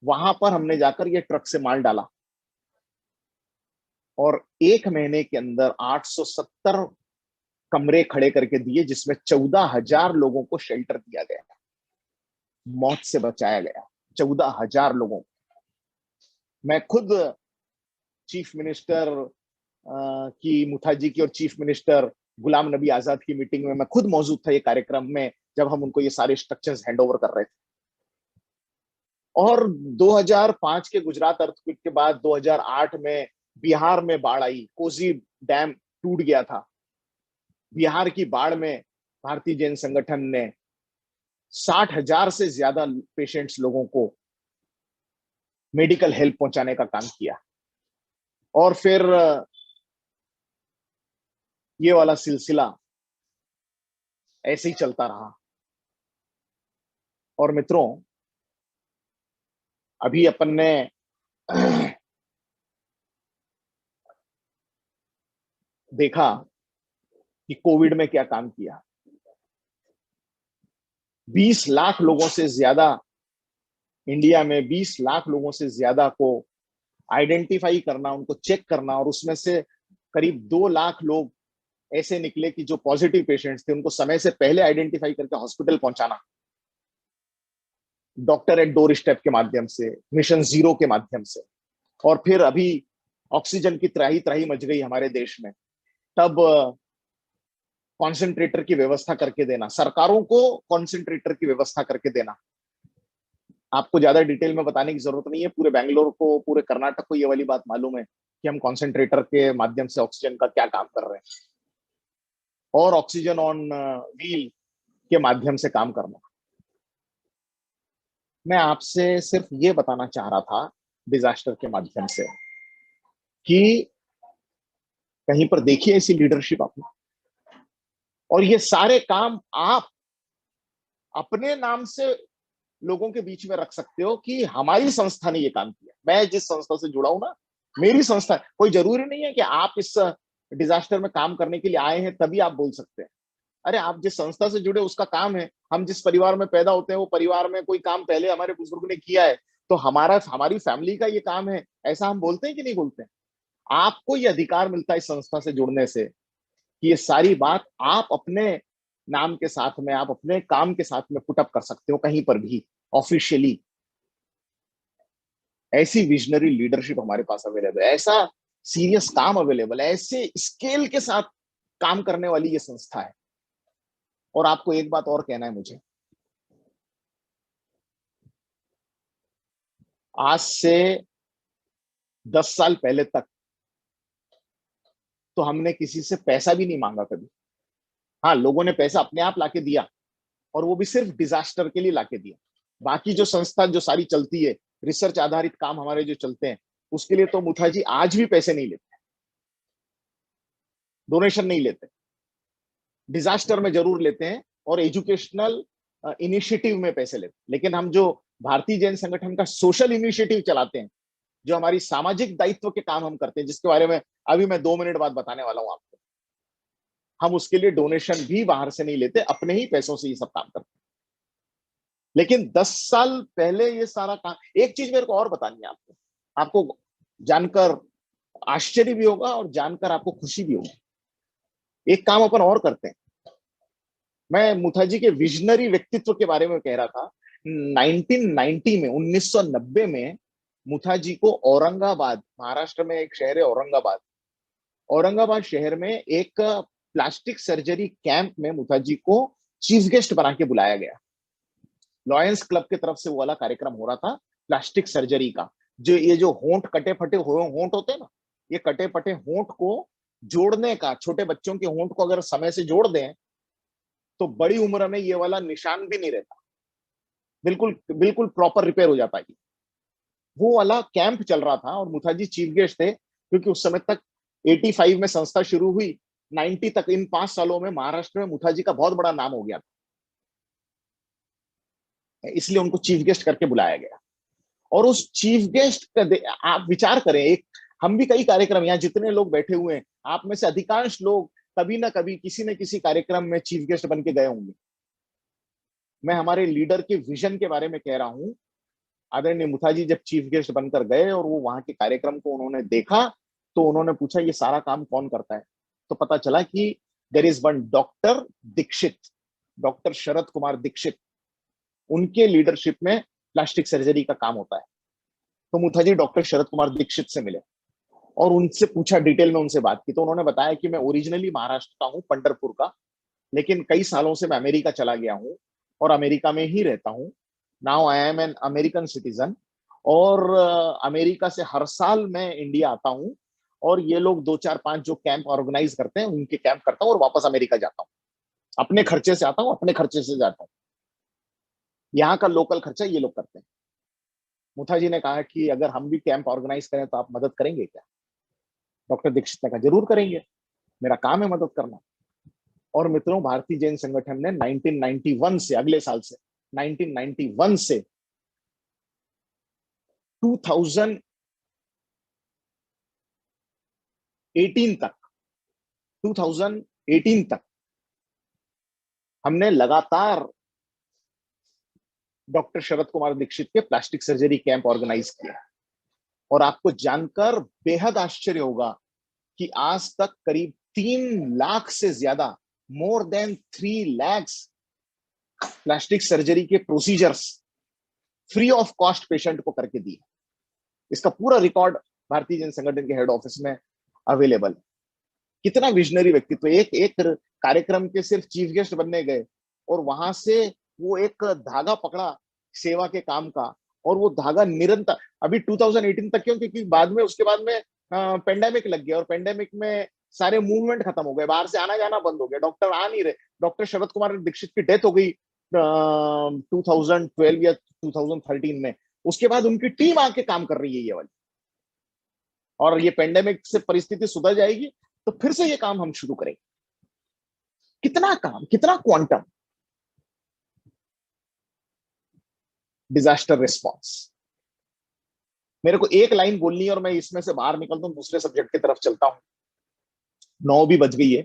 वहां पर हमने जाकर ये ट्रक से माल डाला, और 1 महीने के अंदर 870 कमरे खड़े करके दिए, जिसमें 14,000 लोगों को शेल्टर दिया गया, मौत से बचाया गया 14,000 लोगों को। मैं खुद चीफ मिनिस्टर की, मुठाजी की, और चीफ मिनिस्टर गुलाम नबी आजाद की मीटिंग में मैं खुद मौजूद था, ये कार्यक्रम में, जब हम उनको ये सारे स्ट्रक्चर्स हैंड ओवर कर रहे थे। और 2005 के गुजरात अर्थक्वेक के बाद 2008 में बिहार में बाढ़ आई, कोसी डैम टूट गया था। बिहार की बाढ़ में भारतीय जैन संगठन ने 60,000 से ज्यादा पेशेंट्स, लोगों को मेडिकल हेल्प पहुंचाने का काम किया। और फिर ये वाला सिलसिला ऐसे ही चलता रहा। और मित्रों, अभी अपन ने देखा कि कोविड में क्या काम किया। 20 लाख लोगों से ज्यादा, इंडिया में 20 लाख लोगों से ज्यादा को आइडेंटिफाई करना, उनको चेक करना, और उसमें से करीब 2 लाख लोग ऐसे निकले कि जो पॉजिटिव पेशेंट्स थे, उनको समय से पहले आइडेंटिफाई करके हॉस्पिटल पहुंचाना, डॉक्टर एट डोर स्टेप के माध्यम से, मिशन जीरो के माध्यम से। और फिर अभी ऑक्सीजन की त्राही त्राही मच गई हमारे देश में, तब कॉन्सेंट्रेटर की व्यवस्था करके देना, सरकारों को कॉन्सेंट्रेटर की व्यवस्था करके देना। आपको ज्यादा डिटेल में बताने की जरूरत नहीं है, पूरे बैंगलोर को, पूरे कर्नाटक को ये वाली बात मालूम है कि हम कॉन्सेंट्रेटर के माध्यम से ऑक्सीजन का क्या काम कर रहे हैं, और ऑक्सीजन ऑन व्हील के माध्यम से काम करना। मैं आपसे सिर्फ ये बताना चाह रहा था डिजास्टर के माध्यम से, कि कहीं पर देखिए ऐसी लीडरशिप आपने, और ये सारे काम आप अपने नाम से लोगों के बीच में रख सकते हो कि हमारी संस्था ने ये काम किया। मैं जिस संस्था से जुड़ा हूं ना, मेरी संस्था, कोई जरूरी नहीं है कि आप इस डिजास्टर में काम करने के लिए आए हैं तभी आप बोल सकते हैं। अरे, आप जिस संस्था से जुड़े, उसका काम है। हम जिस परिवार में पैदा होते हैं, वो परिवार में कोई काम पहले हमारे बुजुर्ग ने किया है, तो हमारी फैमिली का ये काम है, ऐसा हम बोलते हैं कि नहीं बोलते हैं? आपको ये अधिकार मिलता है इस संस्था से जुड़ने से, कि ये सारी बात आप अपने नाम के साथ में, आप अपने काम के साथ में पुटअप कर सकते हो कहीं पर भी ऑफिशियली। ऐसी विजनरी लीडरशिप हमारे पास अवेलेबल है, ऐसा सीरियस काम अवेलेबल है, ऐसे स्केल के साथ काम करने वाली ये संस्था है। और आपको एक बात और कहना है मुझे, आज से 10 साल पहले तक तो हमने किसी से पैसा भी नहीं मांगा कभी। हाँ, लोगों ने पैसा अपने आप लाके दिया, और वो भी सिर्फ डिजास्टर के लिए लाके दिया। बाकी जो संस्था जो सारी चलती है, रिसर्च आधारित काम हमारे जो चलते हैं, उसके लिए तो मुथा जी आज भी पैसे नहीं लेते, डोनेशन नहीं लेते। डिजास्टर में जरूर लेते हैं और एजुकेशनल इनिशिएटिव में पैसे लेते हैं। लेकिन हम जो भारतीय जैन संगठन का सोशल इनिशिएटिव चलाते हैं, जो हमारी सामाजिक दायित्व के काम हम करते हैं, जिसके बारे में अभी मैं 2 मिनट बाद बताने वाला हूं आपको, हम उसके लिए डोनेशन भी बाहर से नहीं लेते, अपने ही पैसों से ये सब काम करते हैं। लेकिन 10 साल पहले ये सारा काम, एक चीज मेरे को और बतानी है आपको, आपको जानकर आश्चर्य भी होगा और जानकर आपको खुशी भी होगी। एक काम अपन और करते हैं, मैं मुथाजी के विजनरी व्यक्तित्व के बारे में कह रहा था। 1990 में, 1990 में मुथाजी को औरंगाबाद, महाराष्ट्र में एक शहर है औरंगाबाद, औरंगाबाद शहर में एक प्लास्टिक सर्जरी कैंप में मुथाजी को चीफ गेस्ट बना के बुलाया गया। लॉयंस क्लब की तरफ से वो वाला कार्यक्रम हो रहा था प्लास्टिक सर्जरी का। जो ये जो होंठ कटे फटे होंठ होते हैं ना, ये कटे फटे होंठ को जोड़ने का, छोटे बच्चों के होंठ को अगर समय से जोड़ दें तो बड़ी उम्र में ये वाला निशान भी नहीं रहता, बिल्कुल बिल्कुल प्रॉपर रिपेयर हो जाता है। वो वाला कैंप चल रहा था और मुथाजी चीफ गेस्ट थे, क्योंकि उस समय तक 85 में संस्था शुरू हुई, 90 तक, इन 5 सालों में महाराष्ट्र में मुथाजी का बहुत बड़ा नाम हो गया था, इसलिए उनको चीफ गेस्ट करके बुलाया गया। और उस चीफ गेस्ट का आप विचार करें, एक, हम भी कई कार्यक्रम, यहाँ जितने लोग बैठे हुए हैं आप में से अधिकांश लोग कभी ना कभी किसी न किसी कार्यक्रम में चीफ गेस्ट बन के गए होंगे। मैं हमारे लीडर के विजन के बारे में कह रहा हूं। आदरणीय मुथाजी जब चीफ गेस्ट बनकर गए और वो वहां के कार्यक्रम को उन्होंने देखा, तो उन्होंने पूछा ये सारा काम कौन करता है। तो पता चला कि there is one doctor Dixit, doctor Sharad Kumar Dixit, उनके लीडरशिप में प्लास्टिक सर्जरी का काम होता है। तो मुथाजी डॉक्टर शरद कुमार दीक्षित से मिले और उनसे पूछा, डिटेल में उनसे बात की। तो उन्होंने बताया कि मैं ओरिजिनली महाराष्ट्र का हूँ, पंढरपुर का, लेकिन कई सालों से मैं अमेरिका चला गया हूँ और अमेरिका में ही रहता हूँ। Now I am an American citizen, और अमेरिका से हर साल मैं इंडिया आता हूँ और ये लोग 2 4 5 जो कैंप ऑर्गेनाइज करते हैं उनके कैंप करता हूँ और वापस अमेरिका जाता हूँ। अपने खर्चे से आता हूँ, अपने खर्चे से जाता हूँ, यहाँ का लोकल खर्चा ये लोग करते हैं। मुथाजी ने कहा कि अगर हम भी कैंप ऑर्गेनाइज करें तो आप मदद करेंगे क्या? डॉक्टर दीक्षित ने कहा जरूर करेंगे, मेरा काम है मदद करना। और मित्रों, भारतीय जैन संगठन ने 1991 से, अगले साल से 1991 से 2018 तक, 2018 तक हमने लगातार डॉक्टर शरद कुमार दीक्षित के प्लास्टिक सर्जरी कैंप ऑर्गेनाइज किया। और आपको जानकर बेहद आश्चर्य होगा कि आज तक करीब 3 लाख से ज्यादा, more than 3 lakhs plastic surgery के procedures free of cost patient को करके दिए। इसका पूरा रिकॉर्ड भारतीय जन संगठन के हेड ऑफिस में अवेलेबल। कितना विजनरी व्यक्तित्व, एक एक कार्यक्रम के सिर्फ चीफ गेस्ट बनने गए और वहां से वो एक धागा पकड़ा सेवा के काम का, और वो धागा निरंतर अभी 2018 तक, क्यों? क्योंकि बाद में, उसके बाद में पेंडेमिक लग गया और पेंडेमिक में सारे मूवमेंट खत्म हो गए, बाहर से आना जाना बंद हो गया, डॉक्टर आ नहीं रहे। डॉक्टर शरद कुमार दीक्षित की डेथ हो गई 2012 या 2013 में। उसके बाद उनकी टीम आके काम कर रही है ये वाली, और ये पेंडेमिक से परिस्थिति सुधर जाएगी तो फिर से ये काम हम शुरू करेंगे। कितना काम, कितना क्वांटम डिजास्टर रिस्पॉन्स। मेरे को एक लाइन बोलनी है और मैं इसमें से बाहर निकलता हूं, दूसरे सब्जेक्ट की तरफ चलता हूं। 9 भी बज गई है,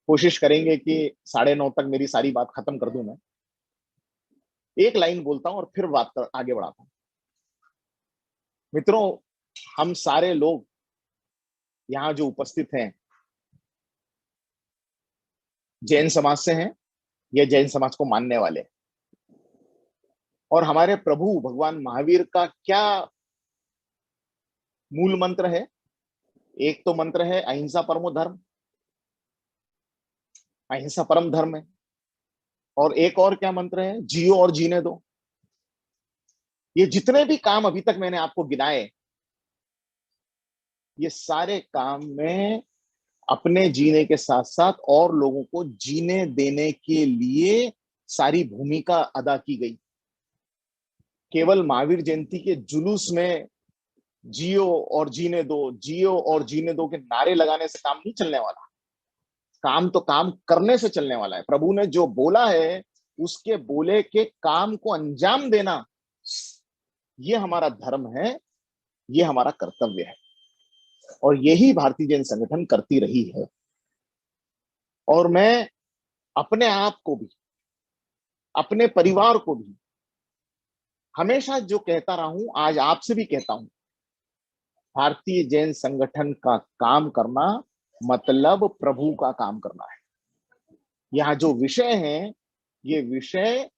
कोशिश करेंगे कि 9:30 तक मेरी सारी बात खत्म कर दूं मैं। एक लाइन बोलता हूं और फिर आगे बढ़ाता हूं। मित्रों, हम सारे लोग यहां जो उपस्थित हैं जैन समाज से हैं या जैन समाज को मानने वाले। और हमारे प्रभु भगवान महावीर का क्या मूल मंत्र है? एक तो मंत्र है अहिंसा परमो धर्म, अहिंसा परम धर्म है। और एक और क्या मंत्र है? जियो और जीने दो। ये जितने भी काम अभी तक मैंने आपको गिनाए, ये सारे काम में अपने जीने के साथ साथ और लोगों को जीने देने के लिए सारी भूमिका अदा की गई। केवल महावीर जयंती के जुलूस में जियो और जीने दो, जियो और जीने दो के नारे लगाने से काम नहीं चलने वाला। काम तो काम करने से चलने वाला है। प्रभु ने जो बोला है उसके बोले के काम को अंजाम देना, ये हमारा धर्म है, ये हमारा कर्तव्य है, और यही भारतीय जैन संगठन करती रही है। और मैं अपने आप को भी, अपने परिवार को भी हमेशा जो कहता रहा हूं, आज आपसे भी कहता हूं, भारतीय जैन संगठन का काम करना मतलब प्रभु का काम करना है। यहाँ जो विषय है, ये विषय,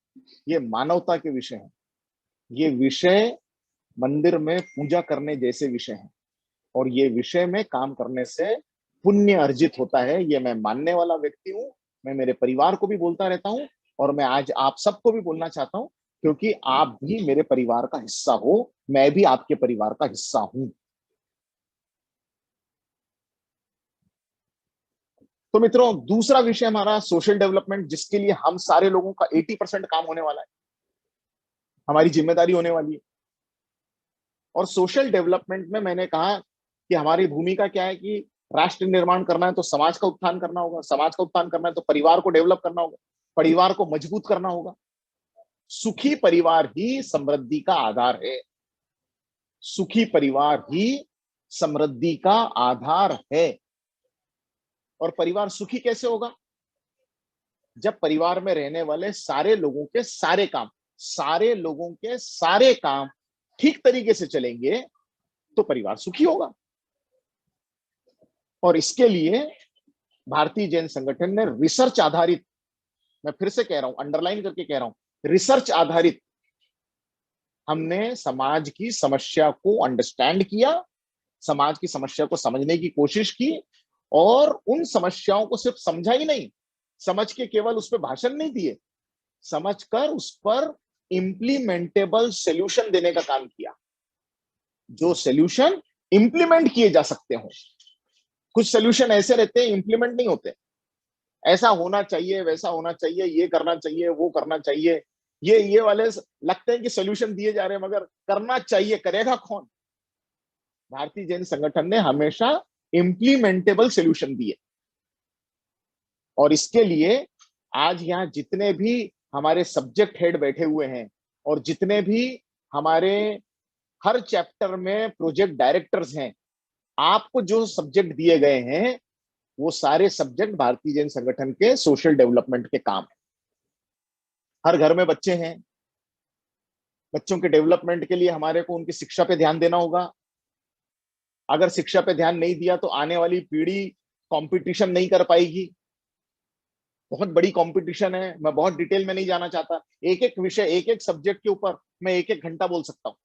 ये मानवता के विषय हैं। ये विषय मंदिर में पूजा करने जैसे विषय हैं, और ये विषय में काम करने से पुण्य अर्जित होता है। ये मैं मानने वाला व्यक्ति हूं। मैं मेरे परिवार को भी बोलता रहता हूं, और मैं आज आप सबको भी बोलना चाहता हूं, क्योंकि आप भी मेरे परिवार का हिस्सा हो, मैं भी आपके परिवार का हिस्सा हूं। तो मित्रों, दूसरा विषय हमारा सोशल डेवलपमेंट, जिसके लिए हम सारे लोगों का 80% काम होने वाला है, हमारी जिम्मेदारी होने वाली है। और सोशल डेवलपमेंट में मैंने कहा कि हमारी भूमिका क्या है कि राष्ट्र निर्माण करना है तो समाज का उत्थान करना होगा, समाज का उत्थान करना है तो परिवार को डेवलप करना होगा, परिवार को मजबूत करना होगा। सुखी परिवार ही समृद्धि का आधार है। सुखी परिवार ही समृद्धि का आधार है। और परिवार सुखी कैसे होगा? जब परिवार में रहने वाले सारे लोगों के सारे काम, सारे लोगों के सारे काम ठीक तरीके से चलेंगे तो परिवार सुखी होगा। और इसके लिए भारतीय जैन संगठन ने रिसर्च आधारित, मैं फिर से कह रहा हूं, अंडरलाइन करके कह रहा हूं, रिसर्च आधारित, हमने समाज की समस्या को अंडरस्टैंड किया, समाज की समस्या को समझने की कोशिश की, और उन समस्याओं को सिर्फ समझा ही नहीं, समझ के केवल उस पर भाषण नहीं दिए, समझकर उस पर इंप्लीमेंटेबल सॉल्यूशन देने का काम किया, जो सॉल्यूशन इंप्लीमेंट किए जा सकते हो। कुछ सॉल्यूशन ऐसे रहते हैं इंप्लीमेंट नहीं होते। ऐसा होना चाहिए, वैसा होना चाहिए, ये करना चाहिए, वो करना चाहिए, ये वाले लगते हैं कि सॉल्यूशन दिए जा रहे हैं, मगर करना चाहिए, करेगा कौन? भारतीय जैन संगठन ने हमेशा इंप्लीमेंटेबल सॉल्यूशन दिए। और इसके लिए आज यहाँ जितने भी हमारे सब्जेक्ट हेड बैठे हुए हैं, और जितने भी हमारे हर चैप्टर में प्रोजेक्ट डायरेक्टर्स हैं, आपको जो सब्जेक्ट दिए गए हैं वो सारे सब्जेक्ट भारतीय जैन संगठन के सोशल डेवलपमेंट के काम है। हर घर में बच्चे हैं, बच्चों के डेवलपमेंट के लिए हमारे को उनकी शिक्षा पे ध्यान देना होगा। अगर शिक्षा पे ध्यान नहीं दिया तो आने वाली पीढ़ी कंपटीशन नहीं कर पाएगी। बहुत बड़ी कंपटीशन है, मैं बहुत डिटेल में नहीं जाना चाहता। एक एक विषय, एक एक सब्जेक्ट के ऊपर मैं एक एक घंटा बोल सकता हूं।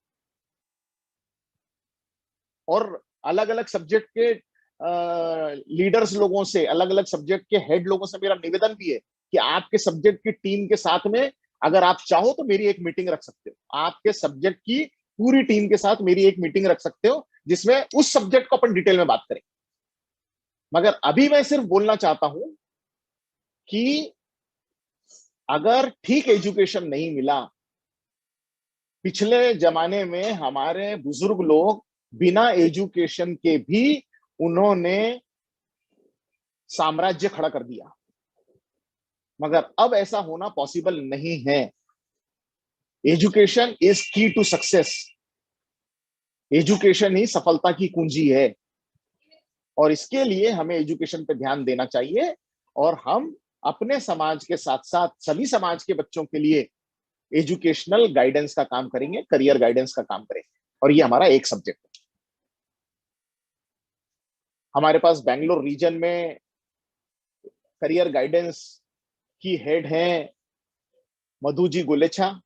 और अलग अलग सब्जेक्ट के लीडर्स लोगों से, अलग अलग सब्जेक्ट के हेड लोगों से मेरा निवेदन भी है कि आपके सब्जेक्ट की टीम के साथ में अगर आप चाहो तो मेरी एक मीटिंग रख सकते हो। आपके सब्जेक्ट की पूरी टीम के साथ मेरी एक मीटिंग रख सकते हो, जिसमें उस सब्जेक्ट को अपन डिटेल में बात करें। मगर अभी मैं सिर्फ बोलना चाहता हूं कि अगर ठीक एजुकेशन नहीं मिला, पिछले जमाने में हमारे बुजुर्ग लोग बिना एजुकेशन के भी उन्होंने साम्राज्य खड़ा कर दिया, मगर अब ऐसा होना पॉसिबल नहीं है। एजुकेशन इज की टू सक्सेस। एजुकेशन ही सफलता की कुंजी है, और इसके लिए हमें एजुकेशन पे ध्यान देना चाहिए। और हम अपने समाज के साथ साथ सभी समाज के बच्चों के लिए एजुकेशनल गाइडेंस का काम करेंगे, करियर गाइडेंस का काम करेंगे, और ये हमारा एक सब्जेक्ट है। हमारे पास बेंगलोर रीजन में करियर गाइडेंस की हेड हैं मधु जी गुलेछा,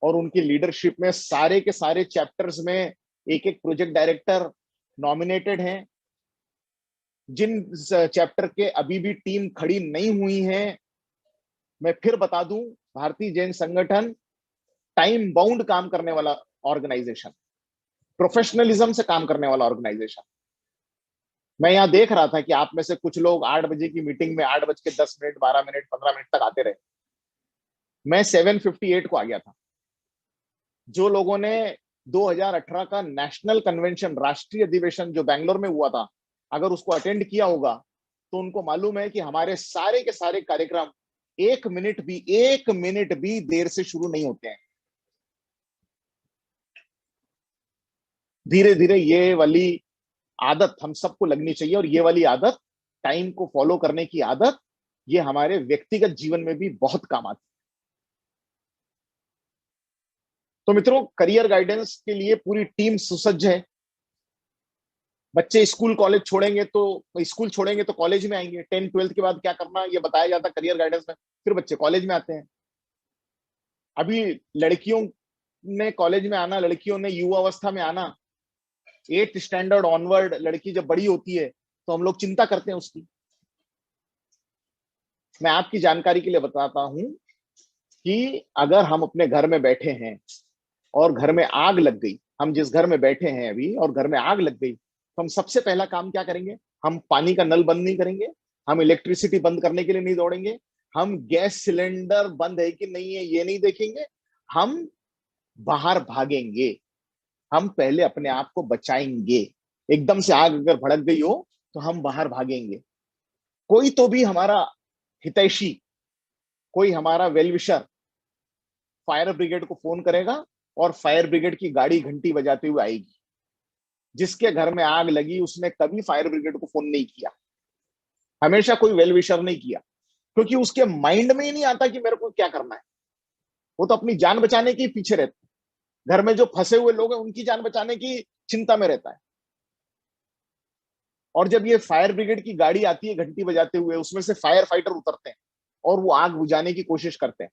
और उनकी लीडरशिप में सारे के सारे चैप्टर्स में एक एक प्रोजेक्ट डायरेक्टर नॉमिनेटेड हैं। जिन चैप्टर के अभी भी टीम खड़ी नहीं हुई है, मैं फिर बता दूं, भारतीय जैन संगठन टाइम बाउंड काम करने वाला ऑर्गेनाइजेशन, प्रोफेशनलिज्म से काम करने वाला ऑर्गेनाइजेशन। मैं यहाँ देख रहा था कि आप में से कुछ लोग 8 बजे की मीटिंग में 8 बज के 10 मिनट, 12 मिनट, 15 मिनट तक आते रहे। मैं 7:58 को आ गया था। जो लोगों ने 2018 का नेशनल कन्वेंशन, राष्ट्रीय अधिवेशन जो बैंगलोर में हुआ था, अगर उसको अटेंड किया होगा तो उनको मालूम है कि हमारे सारे के सारे कार्यक्रम 1 मिनट भी देर से शुरू नहीं होते हैं। धीरे धीरे ये वाली आदत हम सबको लगनी चाहिए, और ये वाली आदत, टाइम को फॉलो करने की आदत, ये हमारे व्यक्तिगत जीवन में भी बहुत काम आती है। तो मित्रों, करियर गाइडेंस के लिए पूरी टीम सुसज्ज है। बच्चे स्कूल छोड़ेंगे तो कॉलेज में आएंगे। 10th 12th के बाद क्या करना ये बताया जाता है करियर गाइडेंस में। फिर बच्चे कॉलेज में आते हैं। अभी लड़कियों ने कॉलेज में आना, लड़कियों ने युवा अवस्था में आना, 8th स्टैंडर्ड ऑनवर्ड लड़की जब बड़ी होती है तो हम लोग चिंता करते हैं उसकी। मैं आपकी जानकारी के लिए बताता हूं कि अगर हम अपने घर में बैठे हैं और घर में आग लग गई, हम जिस घर में बैठे हैं अभी और घर में आग लग गई, तो हम सबसे पहला काम क्या करेंगे? हम पानी का नल बंद नहीं करेंगे, हम इलेक्ट्रिसिटी बंद करने के लिए नहीं दौड़ेंगे, हम गैस सिलेंडर बंद है कि नहीं है ये नहीं देखेंगे, हम बाहर भागेंगे। हम पहले अपने आप को बचाएंगे। एकदम से आग अगर भड़क गई हो तो हम बाहर भागेंगे। कोई तो भी हमारा हितैषी, कोई हमारा वेलविशर फायर ब्रिगेड को फोन करेगा और फायर ब्रिगेड की गाड़ी घंटी बजाते हुए आएगी। जिसके घर में आग लगी उसने कभी फायर ब्रिगेड को फोन नहीं किया, हमेशा कोई वेल विशर नहीं किया, क्योंकि उसके माइंड में ही नहीं आता कि मेरे को क्या करना है। वो तो अपनी जान बचाने के पीछे रहता है। घर में जो फंसे हुए लोग हैं उनकी जान बचाने की चिंता में रहता है। और जब ये फायर ब्रिगेड की गाड़ी आती है घंटी बजाते हुए, उसमें से फायर फाइटर उतरते हैं और वो आग बुझाने की कोशिश करते हैं।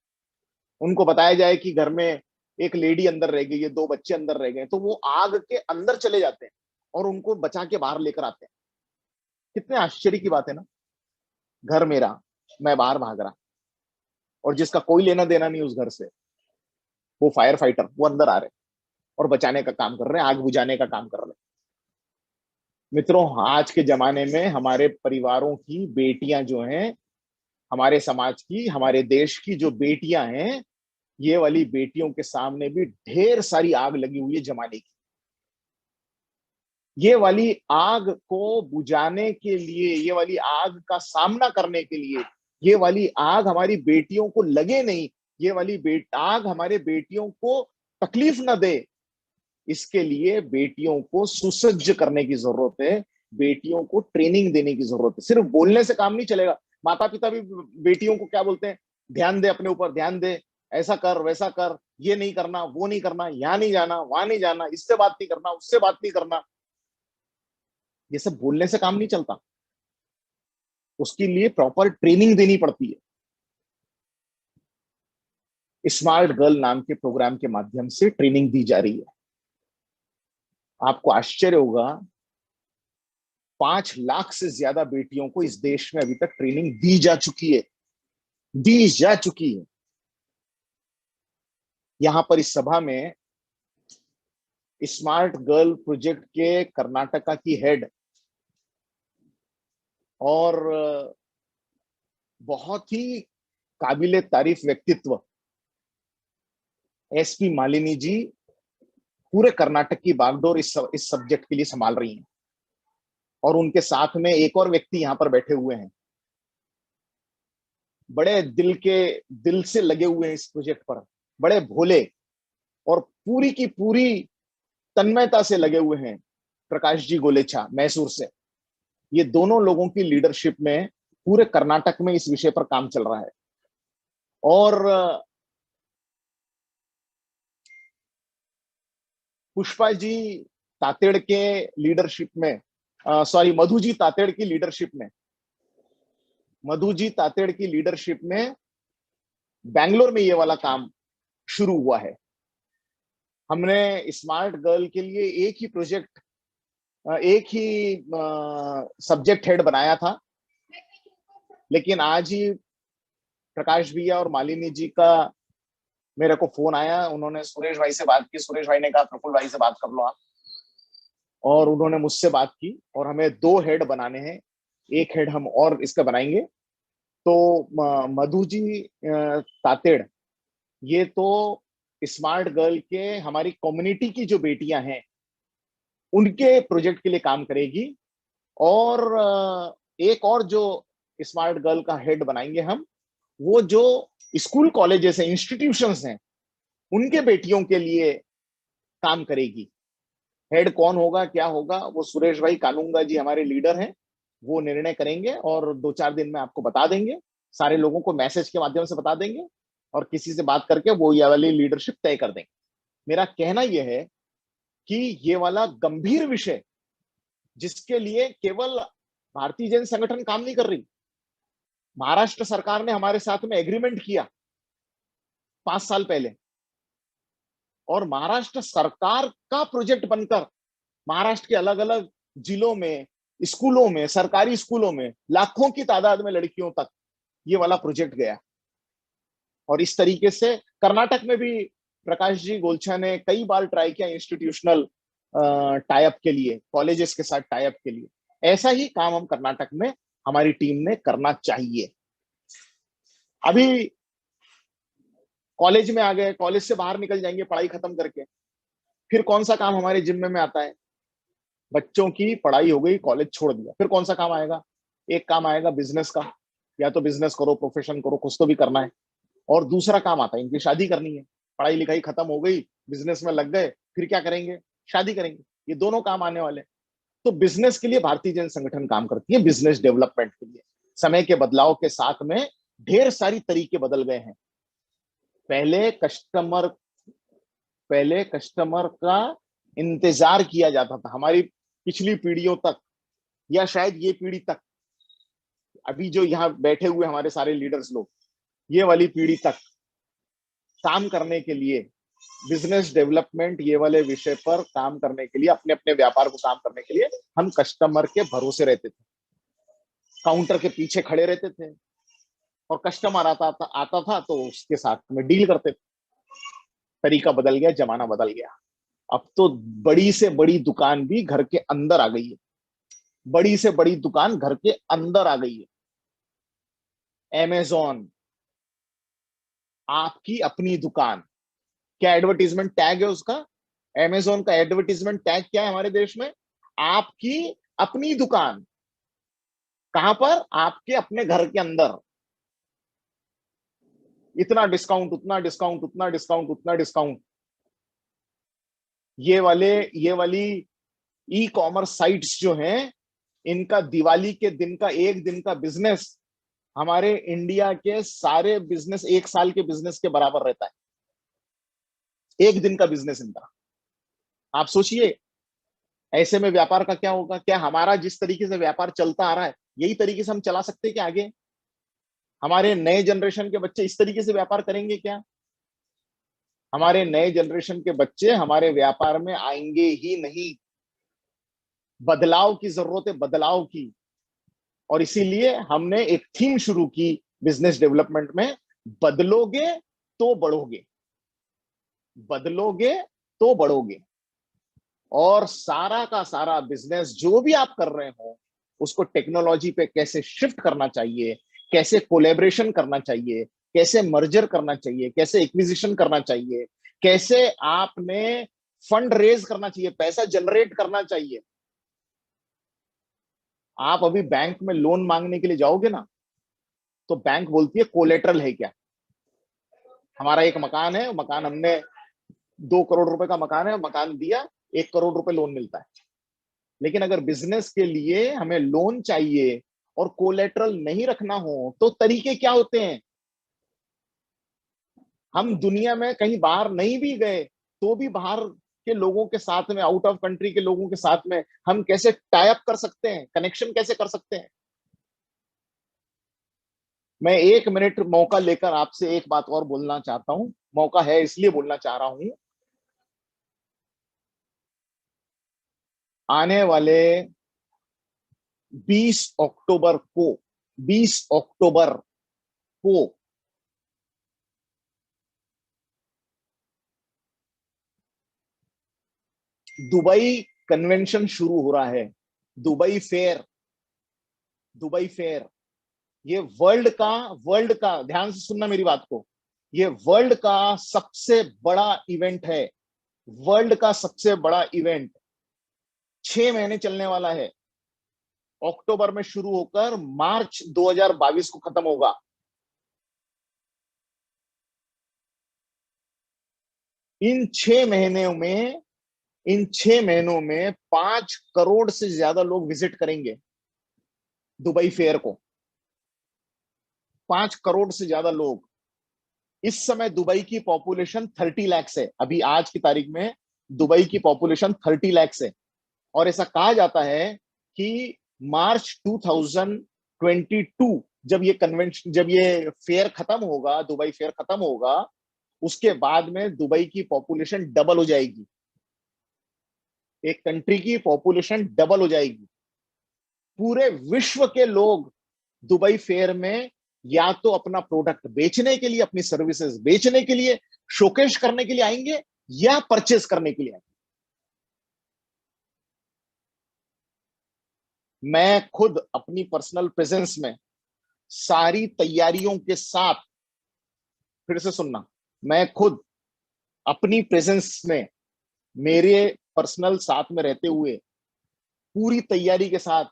उनको बताया जाए कि घर में एक लेडी अंदर रह गई है, 2 बच्चे अंदर रह गए, तो वो आग के अंदर चले जाते हैं और उनको बचा के बाहर लेकर आते हैं। कितने आश्चर्य की बात है ना। घर मेरा, मैं बाहर भाग रहा, और जिसका कोई लेना देना नहीं उस घर से, वो फायर फाइटर वो अंदर आ रहे और बचाने का काम कर रहे हैं, आग बुझाने का काम कर रहे हैं। मित्रों, आज के जमाने में हमारे परिवारों की बेटियां जो हैं, हमारे समाज की, हमारे देश की जो बेटियां हैं, ये वाली बेटियों के सामने भी ढेर सारी आग लगी हुई है जमाने की। ये वाली आग को बुझाने के लिए, ये वाली आग का सामना करने के लिए, ये वाली आग हमारी बेटियों को लगे नहीं, ये वाली आग हमारे बेटियों को तकलीफ ना दे, इसके लिए बेटियों को सुसज्ज करने की जरूरत है। बेटियों को ट्रेनिंग देने की जरूरत है। सिर्फ बोलने से काम नहीं चलेगा। माता पिता भी बेटियों को क्या बोलते हैं? ध्यान दे, अपने ऊपर ध्यान दे, ऐसा कर वैसा कर, ये नहीं करना वो नहीं करना, यहाँ नहीं जाना वहां नहीं जाना, इससे बात नहीं करना उससे बात नहीं करना। ये सब बोलने से काम नहीं चलता। उसके लिए प्रॉपर ट्रेनिंग देनी पड़ती है। स्मार्ट गर्ल नाम के प्रोग्राम के माध्यम से ट्रेनिंग दी जा रही है। आपको आश्चर्य होगा, 5 लाख से ज्यादा बेटियों को इस देश में अभी तक ट्रेनिंग दी जा चुकी है, दी जा चुकी है। यहां पर इस सभा में स्मार्ट गर्ल प्रोजेक्ट के कर्नाटका की हेड और बहुत ही काबिले तारीफ व्यक्तित्व एसपी मालिनी जी पूरे कर्नाटक की बागडोर इस सब्जेक्ट के लिए संभाल रही हैं। और उनके साथ में एक और व्यक्ति यहां पर बैठे हुए हैं, बड़े दिल से लगे हुए हैं इस प्रोजेक्ट पर, बड़े भोले और पूरी की पूरी तन्मयता से लगे हुए हैं। प्रकाश जी गोलेछा मैसूर से। ये दोनों लोगों की लीडरशिप में पूरे कर्नाटक में इस विषय पर काम चल रहा है। और पुष्पा जी तातेड़ के लीडरशिप में, सॉरी, मधु जी तातेड़ की लीडरशिप में, मधु जी तातेड़ की लीडरशिप में बैंगलोर में ये वाला काम शुरू हुआ है। हमने स्मार्ट गर्ल के लिए एक ही प्रोजेक्ट, एक ही सब्जेक्ट हेड बनाया था, लेकिन आज ही प्रकाश भैया और मालिनी जी का मेरे को फोन आया। उन्होंने सुरेश भाई से बात की। सुरेश भाई ने कहा प्रफुल्ल भाई से बात कर लो आप। और उन्होंने मुझसे बात की और हमें 2 हेड बनाने हैं। एक हेड हम और इसका बनाएंगे। तो मधु जी तातेड़, ये तो स्मार्ट गर्ल के हमारी कम्युनिटी की जो बेटियां हैं उनके प्रोजेक्ट के लिए काम करेगी। और एक और जो स्मार्ट गर्ल का हेड बनाएंगे हम, वो जो स्कूल कॉलेजेस हैं, इंस्टीट्यूशंस हैं, उनके बेटियों के लिए काम करेगी। हेड कौन होगा, क्या होगा, वो सुरेश भाई कानूंगा जी हमारे लीडर हैं, वो निर्णय करेंगे और 2-4 दिन में आपको बता देंगे। सारे लोगों को मैसेज के माध्यम से बता देंगे और किसी से बात करके वो ये वाली लीडरशिप तय कर देंगे। मेरा कहना यह है कि ये वाला गंभीर विषय, जिसके लिए केवल भारतीय जन संगठन काम नहीं कर रही, महाराष्ट्र सरकार ने हमारे साथ में एग्रीमेंट किया 5 साल पहले, और महाराष्ट्र सरकार का प्रोजेक्ट बनकर महाराष्ट्र के अलग अलग जिलों में, स्कूलों में, सरकारी स्कूलों में लाखों की तादाद में लड़कियों तक ये वाला प्रोजेक्ट गया। और इस तरीके से कर्नाटक में भी प्रकाश जी गोलछा ने कई बार ट्राई किया इंस्टीट्यूशनल टाइप के लिए, कॉलेजेस के साथ टाइप के लिए। ऐसा ही काम हम कर्नाटक में हमारी टीम ने करना चाहिए। अभी कॉलेज में आ गए, कॉलेज से बाहर निकल जाएंगे पढ़ाई खत्म करके, फिर कौन सा काम हमारे जिम्मे में आता है? बच्चों की पढ़ाई हो गई, कॉलेज छोड़ दिया, फिर कौन सा काम आएगा? एक काम आएगा बिजनेस का, या तो बिजनेस करो, प्रोफेशन करो, कुछ तो भी करना है। और दूसरा काम आता है इनकी शादी करनी है। पढ़ाई लिखाई खत्म हो गई, बिजनेस में लग गए, फिर क्या करेंगे? शादी करेंगे। ये दोनों काम आने वाले। तो बिजनेस के लिए भारतीय जन संगठन काम करती है, बिजनेस डेवलपमेंट के लिए। समय के बदलाव के साथ में ढेर सारी तरीके बदल गए हैं। पहले कस्टमर पहले कस्टमर का इंतजार किया जाता था, हमारी पिछली पीढ़ियों तक, या शायद ये पीढ़ी तक, अभी जो यहाँ बैठे हुए हमारे सारे लीडर्स लोग, ये वाली पीढ़ी तक काम करने के लिए, बिजनेस डेवलपमेंट ये वाले विषय पर काम करने के लिए, अपने अपने व्यापार को काम करने के लिए हम कस्टमर के भरोसे रहते थे, काउंटर के पीछे खड़े रहते थे, और कस्टमर आता था तो उसके साथ में डील करते थे। तरीका बदल गया, जमाना बदल गया। अब तो बड़ी से बड़ी दुकान भी घर के अंदर आ गई है। बड़ी से बड़ी दुकान घर के अंदर आ गई है। अमेजॉन, आपकी अपनी दुकान। क्या एडवर्टीजमेंट टैग है उसका? अमेजॉन का एडवर्टीजमेंट टैग क्या है हमारे देश में? आपकी अपनी दुकान। कहां पर? आपके अपने घर के अंदर। इतना डिस्काउंट, उतना डिस्काउंट, उतना डिस्काउंट, उतना डिस्काउंट। ये वाली ई कॉमर्स साइट्स जो हैं, इनका दिवाली के दिन का, एक दिन का बिजनेस हमारे इंडिया के सारे बिजनेस, 1 साल के बिजनेस के बराबर रहता है। एक दिन का बिजनेस इनका। आप सोचिए, ऐसे में व्यापार का क्या होगा? क्या हमारा जिस तरीके से व्यापार चलता आ रहा है, यही तरीके से हम चला सकते हैं क्या आगे? हमारे नए जनरेशन के बच्चे इस तरीके से व्यापार करेंगे क्या? हमारे नए जनरेशन के बच्चे हमारे व्यापार में आएंगे ही नहीं। बदलाव की जरूरत है, बदलाव की। और इसीलिए हमने एक थीम शुरू की बिजनेस डेवलपमेंट में, बदलोगे तो बढ़ोगे, बदलोगे तो बढ़ोगे। और सारा का सारा बिजनेस जो भी आप कर रहे हो, उसको टेक्नोलॉजी पे कैसे शिफ्ट करना चाहिए, कैसे कोलेब्रेशन करना चाहिए, कैसे मर्जर करना चाहिए, कैसे एक्विजिशन करना चाहिए, कैसे आपने फंड रेज करना चाहिए, पैसा जनरेट करना चाहिए। आप अभी बैंक में लोन मांगने के लिए जाओगे ना, तो बैंक बोलती है कोलेटरल है क्या? हमारा एक मकान है, मकान हमने 2 करोड़ रुपए का मकान है, मकान दिया, 1 करोड़ रुपए लोन मिलता है। लेकिन अगर बिजनेस के लिए हमें लोन चाहिए और कोलेटरल नहीं रखना हो, तो तरीके क्या होते हैं? हम दुनिया में कहीं बाहर नहीं भी गए, तो भी बाहर के लोगों के साथ में, आउट ऑफ कंट्री के लोगों के साथ में हम कैसे टाई अप कर सकते हैं, कनेक्शन कैसे कर सकते हैं? मैं 1 मिनट मौका लेकर आपसे एक बात और बोलना चाहता हूं। मौका है इसलिए बोलना चाह रहा हूं। आने वाले 20 अक्टूबर को 20 अक्टूबर को दुबई कन्वेंशन शुरू हो रहा है, दुबई फेयर। दुबई फेयर ये वर्ल्ड का ध्यान से सुनना मेरी बात को, ये वर्ल्ड का सबसे बड़ा इवेंट है। वर्ल्ड का सबसे बड़ा इवेंट 6 महीने चलने वाला है। अक्टूबर में शुरू होकर मार्च 2022 को खत्म होगा। इन 6 महीनों में 5 करोड़ से ज्यादा लोग विजिट करेंगे दुबई फेयर को। 5 करोड़ से ज्यादा लोग। इस समय दुबई की पॉपुलेशन 30 लाख है। अभी आज की तारीख में दुबई की पॉपुलेशन 30 लाख है। और ऐसा कहा जाता है कि मार्च 2022 जब ये फेयर खत्म होगा, दुबई फेयर खत्म होगा, उसके बाद में दुबई की पॉपुलेशन डबल हो जाएगी। एक कंट्री की पॉपुलेशन डबल हो जाएगी। पूरे विश्व के लोग दुबई फेयर में या तो अपना प्रोडक्ट बेचने के लिए, अपनी सर्विसेज बेचने के लिए, शोकेश करने के लिए आएंगे, या परचेज करने के लिए आएंगे। मैं खुद अपनी पर्सनल प्रेजेंस में सारी तैयारियों के साथ, फिर से सुनना, मैं खुद अपनी प्रेजेंस में, मेरे पर्सनल साथ में रहते हुए, पूरी तैयारी के साथ,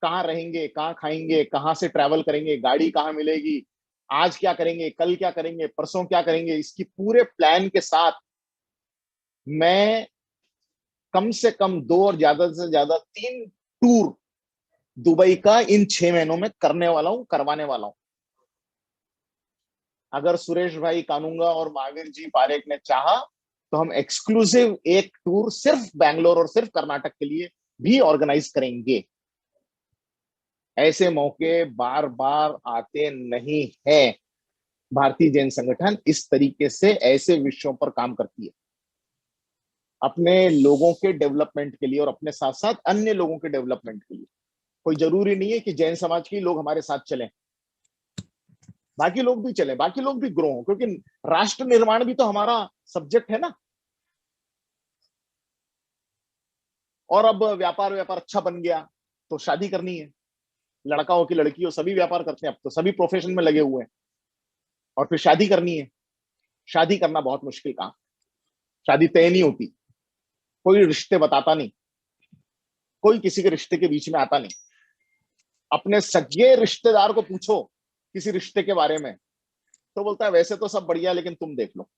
कहाँ रहेंगे, कहाँ खाएंगे, कहाँ से ट्रैवल करेंगे, गाड़ी कहाँ मिलेगी, आज क्या करेंगे, कल क्या करेंगे, परसों क्या करेंगे, इसकी पूरे प्लान के साथ मैं कम से कम 2 और ज्यादा से ज्यादा 3 टूर दुबई का इन 6 महीनों में करने वाला हूं, करवाने वाला हूं। अगर सुरेश भाई कानूंगा और महावीर जी पारेख ने चाहा तो हम एक्सक्लूसिव एक टूर सिर्फ बैंगलोर और सिर्फ कर्नाटक के लिए भी ऑर्गेनाइज करेंगे। ऐसे मौके बार बार आते नहीं हैं। भारतीय जैन संगठन इस तरीके से ऐसे विषयों पर काम करती है, अपने लोगों के डेवलपमेंट के लिए और अपने साथ साथ अन्य लोगों के डेवलपमेंट के लिए। कोई जरूरी नहीं है कि जैन समाज के लोग हमारे साथ चलें, बाकी लोग भी चलें, बाकी लोग भी ग्रो हों, क्योंकि राष्ट्र निर्माण भी तो हमारा सब्जेक्ट है ना। और अब व्यापार व्यापार अच्छा बन गया तो शादी करनी है। लड़का हो कि लड़की हो, सभी व्यापार करते हैं, अब तो सभी प्रोफेशन में लगे हुए हैं। और फिर शादी करनी है। शादी करना बहुत मुश्किल काम। शादी तय नहीं होती, कोई रिश्ते बताता नहीं, कोई किसी के रिश्ते के बीच में आता नहीं। अपने सगे रिश्तेदार को पूछो किसी रिश्ते के बारे में तो बोलता है वैसे तो सब बढ़िया, लेकिन तुम देख लो।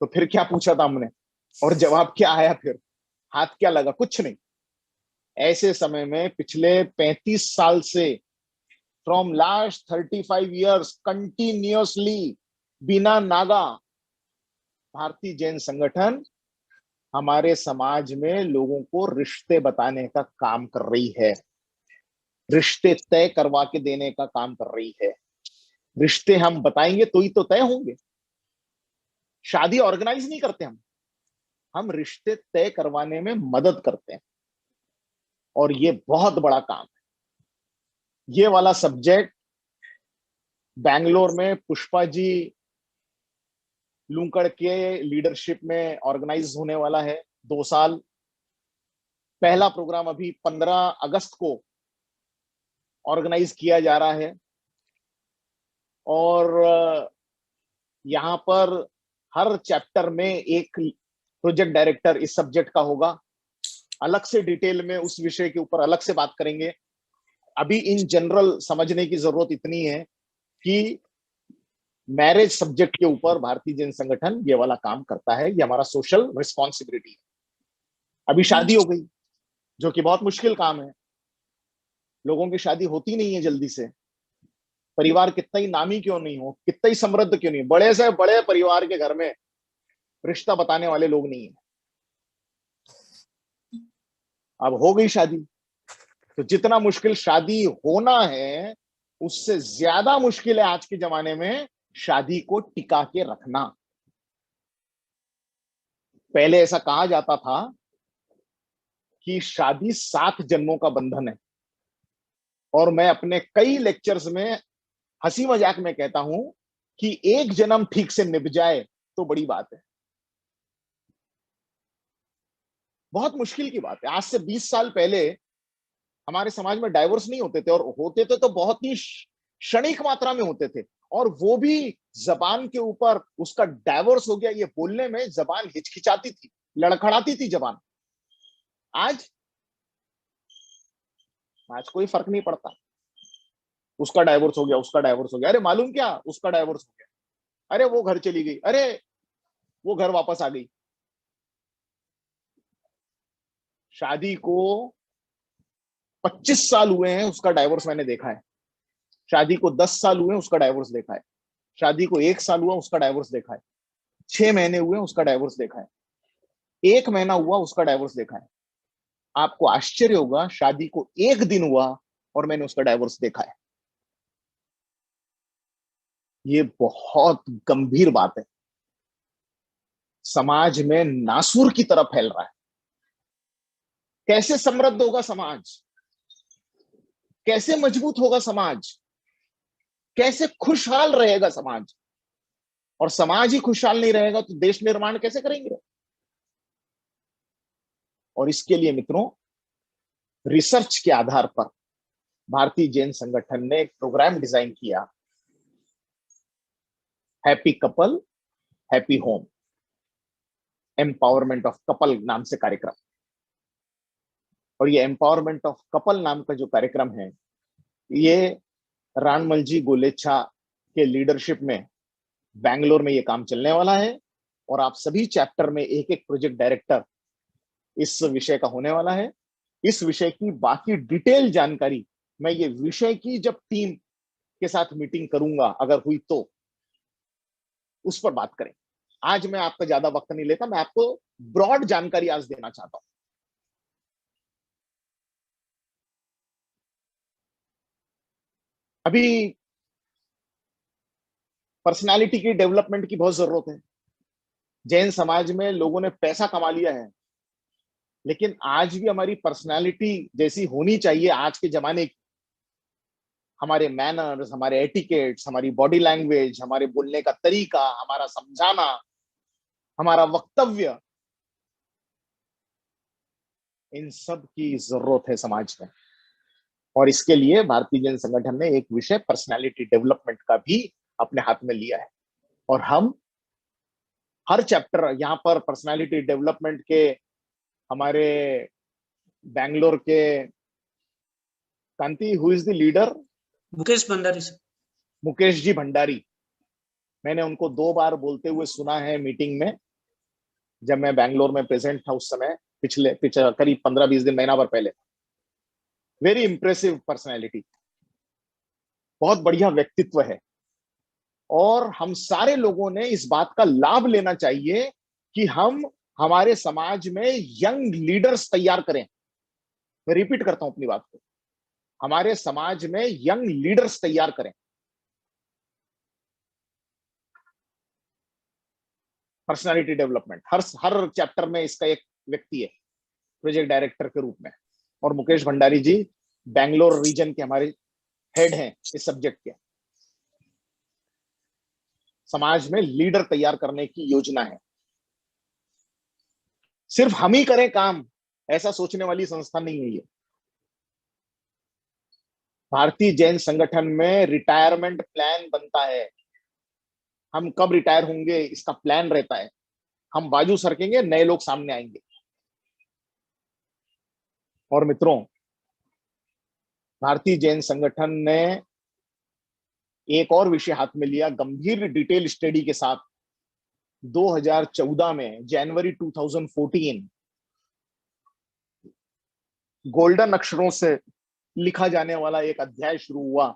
तो फिर क्या पूछा था हमने, और जवाब क्या आया फिर, हाथ क्या लगा, कुछ नहीं। ऐसे समय में पिछले 35 साल से, फ्रॉम लास्ट 35 ईयर्स कंटिन्यूअसली, बिना नागा, भारतीय जैन संगठन हमारे समाज में लोगों को रिश्ते बताने का काम कर रही है, रिश्ते तय करवा के देने का काम कर रही है। रिश्ते हम बताएंगे तो ही तो तय होंगे। शादी ऑर्गेनाइज नहीं करते हम रिश्ते तय करवाने में मदद करते हैं। और ये बहुत बड़ा काम है। ये वाला सब्जेक्ट बैंगलोर में पुष्पा जी लूंकड़ के लीडरशिप में ऑर्गेनाइज होने वाला है। 2 साल। पहला प्रोग्राम अभी 15 अगस्त को ऑर्गेनाइज किया जा रहा है। और यहाँ पर हर चैप्टर में एक प्रोजेक्ट डायरेक्टर इस सब्जेक्ट का होगा। अलग से डिटेल में उस विषय के ऊपर अलग से बात करेंगे। अभी इन जनरल समझने की जरूरत इतनी है कि मैरिज सब्जेक्ट के ऊपर भारतीय जैन संगठन ये वाला काम करता है। ये हमारा सोशल रिस्पॉन्सिबिलिटी है। अभी शादी हो गई, जो कि बहुत मुश्किल काम है। लोगों की शादी होती नहीं है जल्दी से। परिवार कितना ही नामी क्यों नहीं हो, कितना ही समृद्ध क्यों नहीं, बड़े से बड़े परिवार के घर में रिश्ता बताने वाले लोग नहीं है। अब हो गई शादी, तो जितना मुश्किल शादी होना है, उससे ज्यादा मुश्किल है आज के जमाने में शादी को टिका के रखना। पहले ऐसा कहा जाता था कि शादी 7 जन्मों का बंधन है। और मैं अपने कई लेक्चर्स में हंसी मजाक में कहता हूं कि एक जन्म ठीक से निभ जाए तो बड़ी बात है। बहुत मुश्किल की बात है। आज से 20 साल पहले हमारे समाज में डाइवोर्स नहीं होते थे, और होते थे तो बहुत ही क्षणिक मात्रा में होते थे, और वो भी जबान के ऊपर उसका डाइवोर्स हो गया ये बोलने में जबान हिचकिचाती थी, लड़खड़ाती थी जबान। आज आज कोई फर्क नहीं पड़ता, उसका डाइवोर्स हो गया, उसका डाइवोर्स हो गया, अरे मालूम क्या, उसका डाइवोर्स हो गया, अरे वो घर चली गई, अरे वो घर वापस आ गई। शादी को 25 साल हुए हैं, उसका डाइवोर्स मैंने देखा है। शादी को 10 साल हुए, उसका डाइवोर्स देखा है। शादी को 1 साल हुआ, उसका डाइवोर्स देखा है। 6 महीने हुए, उसका डाइवोर्स देखा है। 1 महीना हुआ, उसका डाइवोर्स देखा है। आपको आश्चर्य होगा, शादी को 1 दिन हुआ और मैंने उसका डाइवोर्स देखा है। ये बहुत गंभीर बात है। समाज में नासूर की तरफ फैल रहा है। कैसे समृद्ध होगा समाज, कैसे मजबूत होगा समाज, कैसे खुशहाल रहेगा समाज? और समाज ही खुशहाल नहीं रहेगा तो देश निर्माण कैसे करेंगे? और इसके लिए मित्रों, रिसर्च के आधार पर भारतीय जैन संगठन ने एक प्रोग्राम डिजाइन किया, happy couple happy home, empowerment of couple नाम से कार्यक्रम। और ये एम्पावरमेंट ऑफ कपल नाम का जो कार्यक्रम है, ये रानमल जी गोलेच्छा के लीडरशिप में बैंगलोर में ये काम चलने वाला है। और आप सभी चैप्टर में एक एक प्रोजेक्ट डायरेक्टर इस विषय का होने वाला है। इस विषय की बाकी डिटेल जानकारी मैं ये विषय की जब टीम के साथ मीटिंग करूंगा, अगर हुई तो उस पर बात करें। आज मैं आपका ज्यादा वक्त नहीं लेता, मैं आपको ब्रॉड जानकारी आज देना चाहता हूं। अभी पर्सनालिटी की डेवलपमेंट की बहुत जरूरत है। जैन समाज में लोगों ने पैसा कमा लिया है, लेकिन आज भी हमारी पर्सनालिटी जैसी होनी चाहिए आज के जमाने की, हमारे मैनर्स, हमारे एटिकेट्स, हमारी बॉडी लैंग्वेज, हमारे बोलने का तरीका, हमारा समझाना, हमारा वक्तव्य, इन सब की जरूरत है समाज में। और इसके लिए भारतीय जैन संगठन ने एक विषय पर्सनालिटी डेवलपमेंट का भी अपने हाथ में लिया है। और हम हर चैप्टर यहाँ पर पर्सनालिटी डेवलपमेंट के हमारे बैंगलोर के Kanti, who is the leader? Mukesh Bhandari sir. Mukesh ji Bhandari. मैंने उनको 2 बार बोलते हुए सुना है मीटिंग में, जब मैं बैंगलोर में प्रेजेंट था उस समय, पिछले करीब 15-20 दिन, महीना भर पहले। वेरी इंप्रेसिव पर्सनैलिटी, बहुत बढ़िया व्यक्तित्व है। और हम सारे लोगों ने इस बात का लाभ लेना चाहिए कि हम हमारे समाज में यंग लीडर्स तैयार करें। मैं रिपीट करता हूं अपनी बात को, हमारे समाज में यंग लीडर्स तैयार करें। पर्सनालिटी डेवलपमेंट हर हर चैप्टर में इसका एक व्यक्ति है प्रोजेक्ट डायरेक्टर के रूप में, और मुकेश भंडारी जी बैंगलोर रीजन के हमारे हेड हैं इस सब्जेक्ट के। समाज में लीडर तैयार करने की योजना है। सिर्फ हम ही करें काम, ऐसा सोचने वाली संस्था नहीं है ये। भारतीय जैन संगठन में रिटायरमेंट प्लान बनता है। हम कब रिटायर होंगे इसका प्लान रहता है। हम बाजू सरकेंगे, नए लोग सामने आएंगे। और मित्रों, भारतीय जैन संगठन ने एक और विषय हाथ में लिया गंभीर डिटेल स्टडी के साथ। 2014 में जनवरी 2014 गोल्डन अक्षरों से लिखा जाने वाला एक अध्याय शुरू हुआ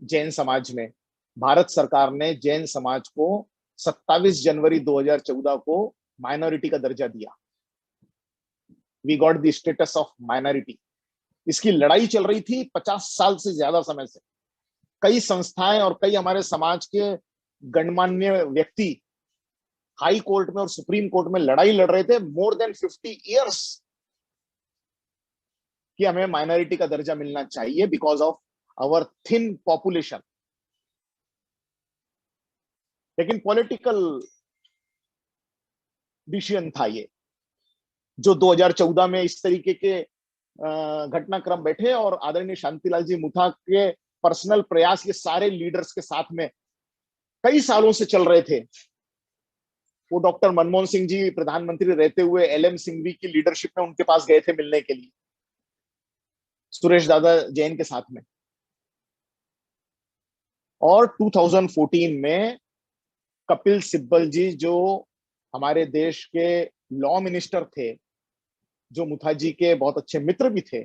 जैन समाज में। भारत सरकार ने जैन समाज को 27 जनवरी 2014 को माइनॉरिटी का दर्जा दिया। We got the status of minority. इसकी लड़ाई चल रही थी 50 साल से ज्यादा समय से। कई संस्थाएं और कई हमारे समाज के गणमान्य व्यक्ति हाई कोर्ट में और सुप्रीम कोर्ट में लड़ाई लड़ रहे थे मोर देन 50 इयर्स कि हमें माइनॉरिटी का दर्जा मिलना चाहिए because of our thin population. लेकिन पॉलिटिकल डिसीजन था ये। जो 2014 में इस तरीके के घटनाक्रम बैठे, और आदरणीय शांतिलाल जी मुथा के पर्सनल प्रयास ये सारे लीडर्स के साथ में कई सालों से चल रहे थे। वो डॉक्टर मनमोहन सिंह जी प्रधानमंत्री रहते हुए LM सिंघवी की लीडरशिप में उनके पास गए थे मिलने के लिए, सुरेश दादा जैन के साथ में। और 2014 में कपिल सिब्बल जी, जो हमारे देश के लॉ मिनिस्टर थे, जो मुथा जी के बहुत अच्छे मित्र भी थे,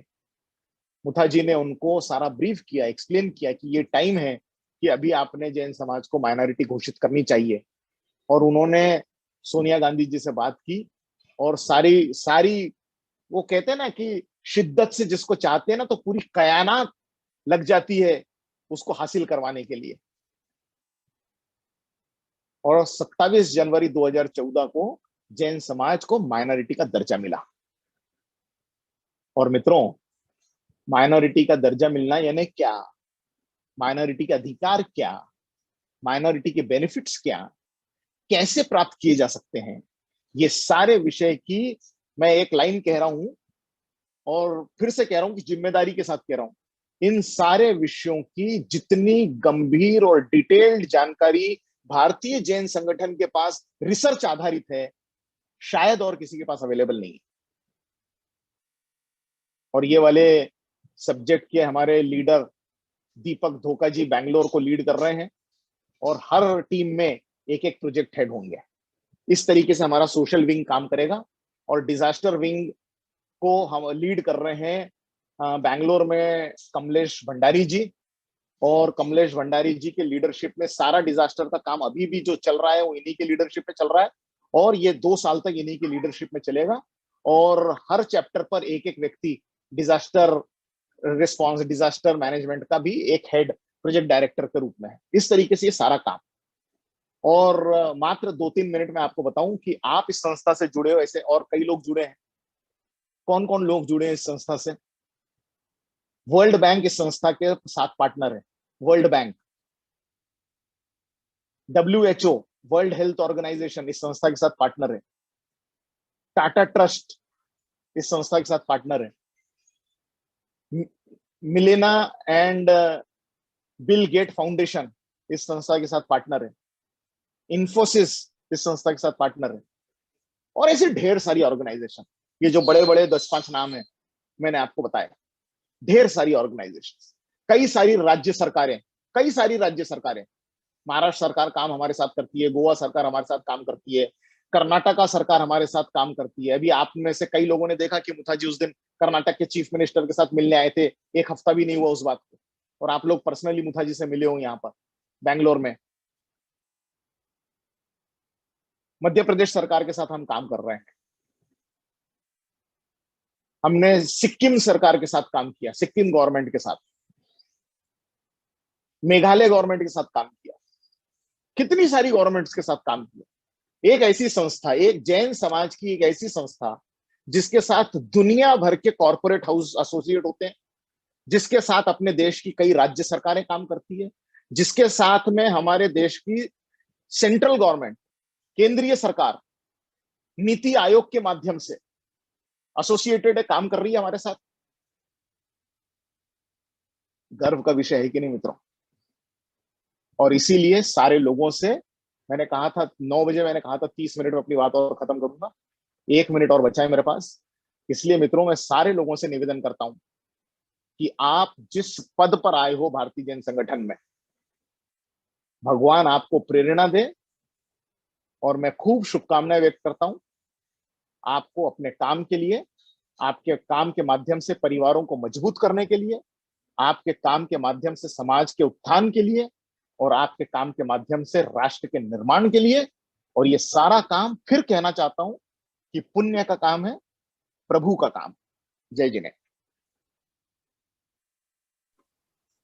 मुथा जी ने उनको सारा ब्रीफ किया, एक्सप्लेन किया कि ये टाइम है कि अभी आपने जैन समाज को माइनॉरिटी घोषित करनी चाहिए। और उन्होंने सोनिया गांधी जी से बात की, और सारी सारी वो कहते हैं ना कि शिद्दत से जिसको चाहते हैं ना, तो पूरी कयानात लग जाती है उसको हासिल करवाने के लिए। और 27 जनवरी 2014 को जैन समाज को माइनॉरिटी का दर्जा मिला। और मित्रों, माइनॉरिटी का दर्जा मिलना यानी क्या, माइनॉरिटी के अधिकार क्या, माइनॉरिटी के बेनिफिट्स क्या, कैसे प्राप्त किए जा सकते हैं, ये सारे विषय की मैं एक लाइन कह रहा हूं, और फिर से कह रहा हूं कि जिम्मेदारी के साथ कह रहा हूं, इन सारे विषयों की जितनी गंभीर और डिटेल्ड जानकारी भारतीय जैन संगठन के पास रिसर्च आधारित है, शायद और किसी के पास अवेलेबल नहीं है। और ये वाले सब्जेक्ट के हमारे लीडर दीपक धोखा जी बैंगलोर को लीड कर रहे हैं, और हर टीम में एक एक प्रोजेक्ट हेड होंगे। इस तरीके से हमारा सोशल विंग काम करेगा। और डिजास्टर विंग को हम लीड कर रहे हैं बैंगलोर में कमलेश भंडारी जी, और कमलेश भंडारी जी के लीडरशिप में सारा डिजास्टर का काम अभी भी जो चल रहा है वो इन्हीं के लीडरशिप में चल रहा है, और ये 2 साल तक इन्हीं की लीडरशिप में चलेगा। और हर चैप्टर पर एक एक व्यक्ति डिजास्टर रिस्पॉन्स, डिजास्टर मैनेजमेंट का भी एक हेड प्रोजेक्ट डायरेक्टर के रूप में है। इस तरीके से ये सारा काम। और मात्र 2-3 मिनट में आपको बताऊं कि आप इस संस्था से जुड़े हो, ऐसे और कई लोग जुड़े हैं। कौन कौन लोग जुड़े हैं इस संस्था से? वर्ल्ड बैंक इस संस्था के साथ पार्टनर है। World Bank, WHO World Health Organization इस संस्था के साथ पार्टनर है। टाटा ट्रस्ट इस संस्था के साथ पार्टनर है। मिलेना एंड बिल गेट फाउंडेशन इस संस्था के साथ पार्टनर है। इन्फोसिस इस संस्था के साथ पार्टनर है। और ऐसे ढेर सारी ऑर्गेनाइजेशन, ये जो बड़े बड़े 10-5 नाम है मैंने आपको बताया, ढेर सारी ऑर्गेनाइजेशन, कई सारी राज्य सरकारें, कई सारी राज्य सरकारें। महाराष्ट्र सरकार काम हमारे साथ करती है, गोवा सरकार हमारे साथ काम करती है, कर्नाटका सरकार हमारे साथ काम करती है। अभी आप में से कई लोगों ने देखा कि मुथा जी उस दिन कर्नाटक के चीफ मिनिस्टर के साथ मिलने आए थे, 1 हफ्ता भी नहीं हुआ उस बात को, और आप लोग पर्सनली मुथा जी से मिले हो यहाँ पर बैंगलोर में। मध्य प्रदेश सरकार के साथ हम काम कर रहे हैं। हमने सिक्किम सरकार के साथ काम किया, सिक्किम गवर्नमेंट के साथ, मेघालय गवर्नमेंट के साथ काम किया, कितनी सारी गवर्नमेंट्स के साथ काम किया। एक ऐसी संस्था, एक जैन समाज की एक ऐसी संस्था जिसके साथ दुनिया भर के कॉर्पोरेट हाउस एसोसिएट होते हैं, जिसके साथ अपने देश की कई राज्य सरकारें काम करती है, जिसके साथ में हमारे देश की सेंट्रल गवर्नमेंट, केंद्रीय सरकार नीति आयोग के माध्यम से एसोसिएटेड है, काम कर रही है हमारे साथ। गर्व का विषय है कि नहीं मित्रों? और इसीलिए सारे लोगों से मैंने कहा था 9 बजे, मैंने कहा था 30 मिनट में अपनी बात और खत्म करूंगा, 1 मिनट और बचा है मेरे पास। इसलिए मित्रों, मैं सारे लोगों से निवेदन करता हूं कि आप जिस पद पर आए हो भारतीय जैन संगठन में, भगवान आपको प्रेरणा दे, और मैं खूब शुभकामनाएं व्यक्त करता हूं आपको अपने काम के लिए, आपके काम के माध्यम से परिवारों को मजबूत करने के लिए, आपके काम के माध्यम से समाज के उत्थान के लिए, और आपके काम के माध्यम से राष्ट्र के निर्माण के लिए। और ये सारा काम, फिर कहना चाहता हूं कि पुण्य का काम है, प्रभु का काम। जय जिनेन्द्र।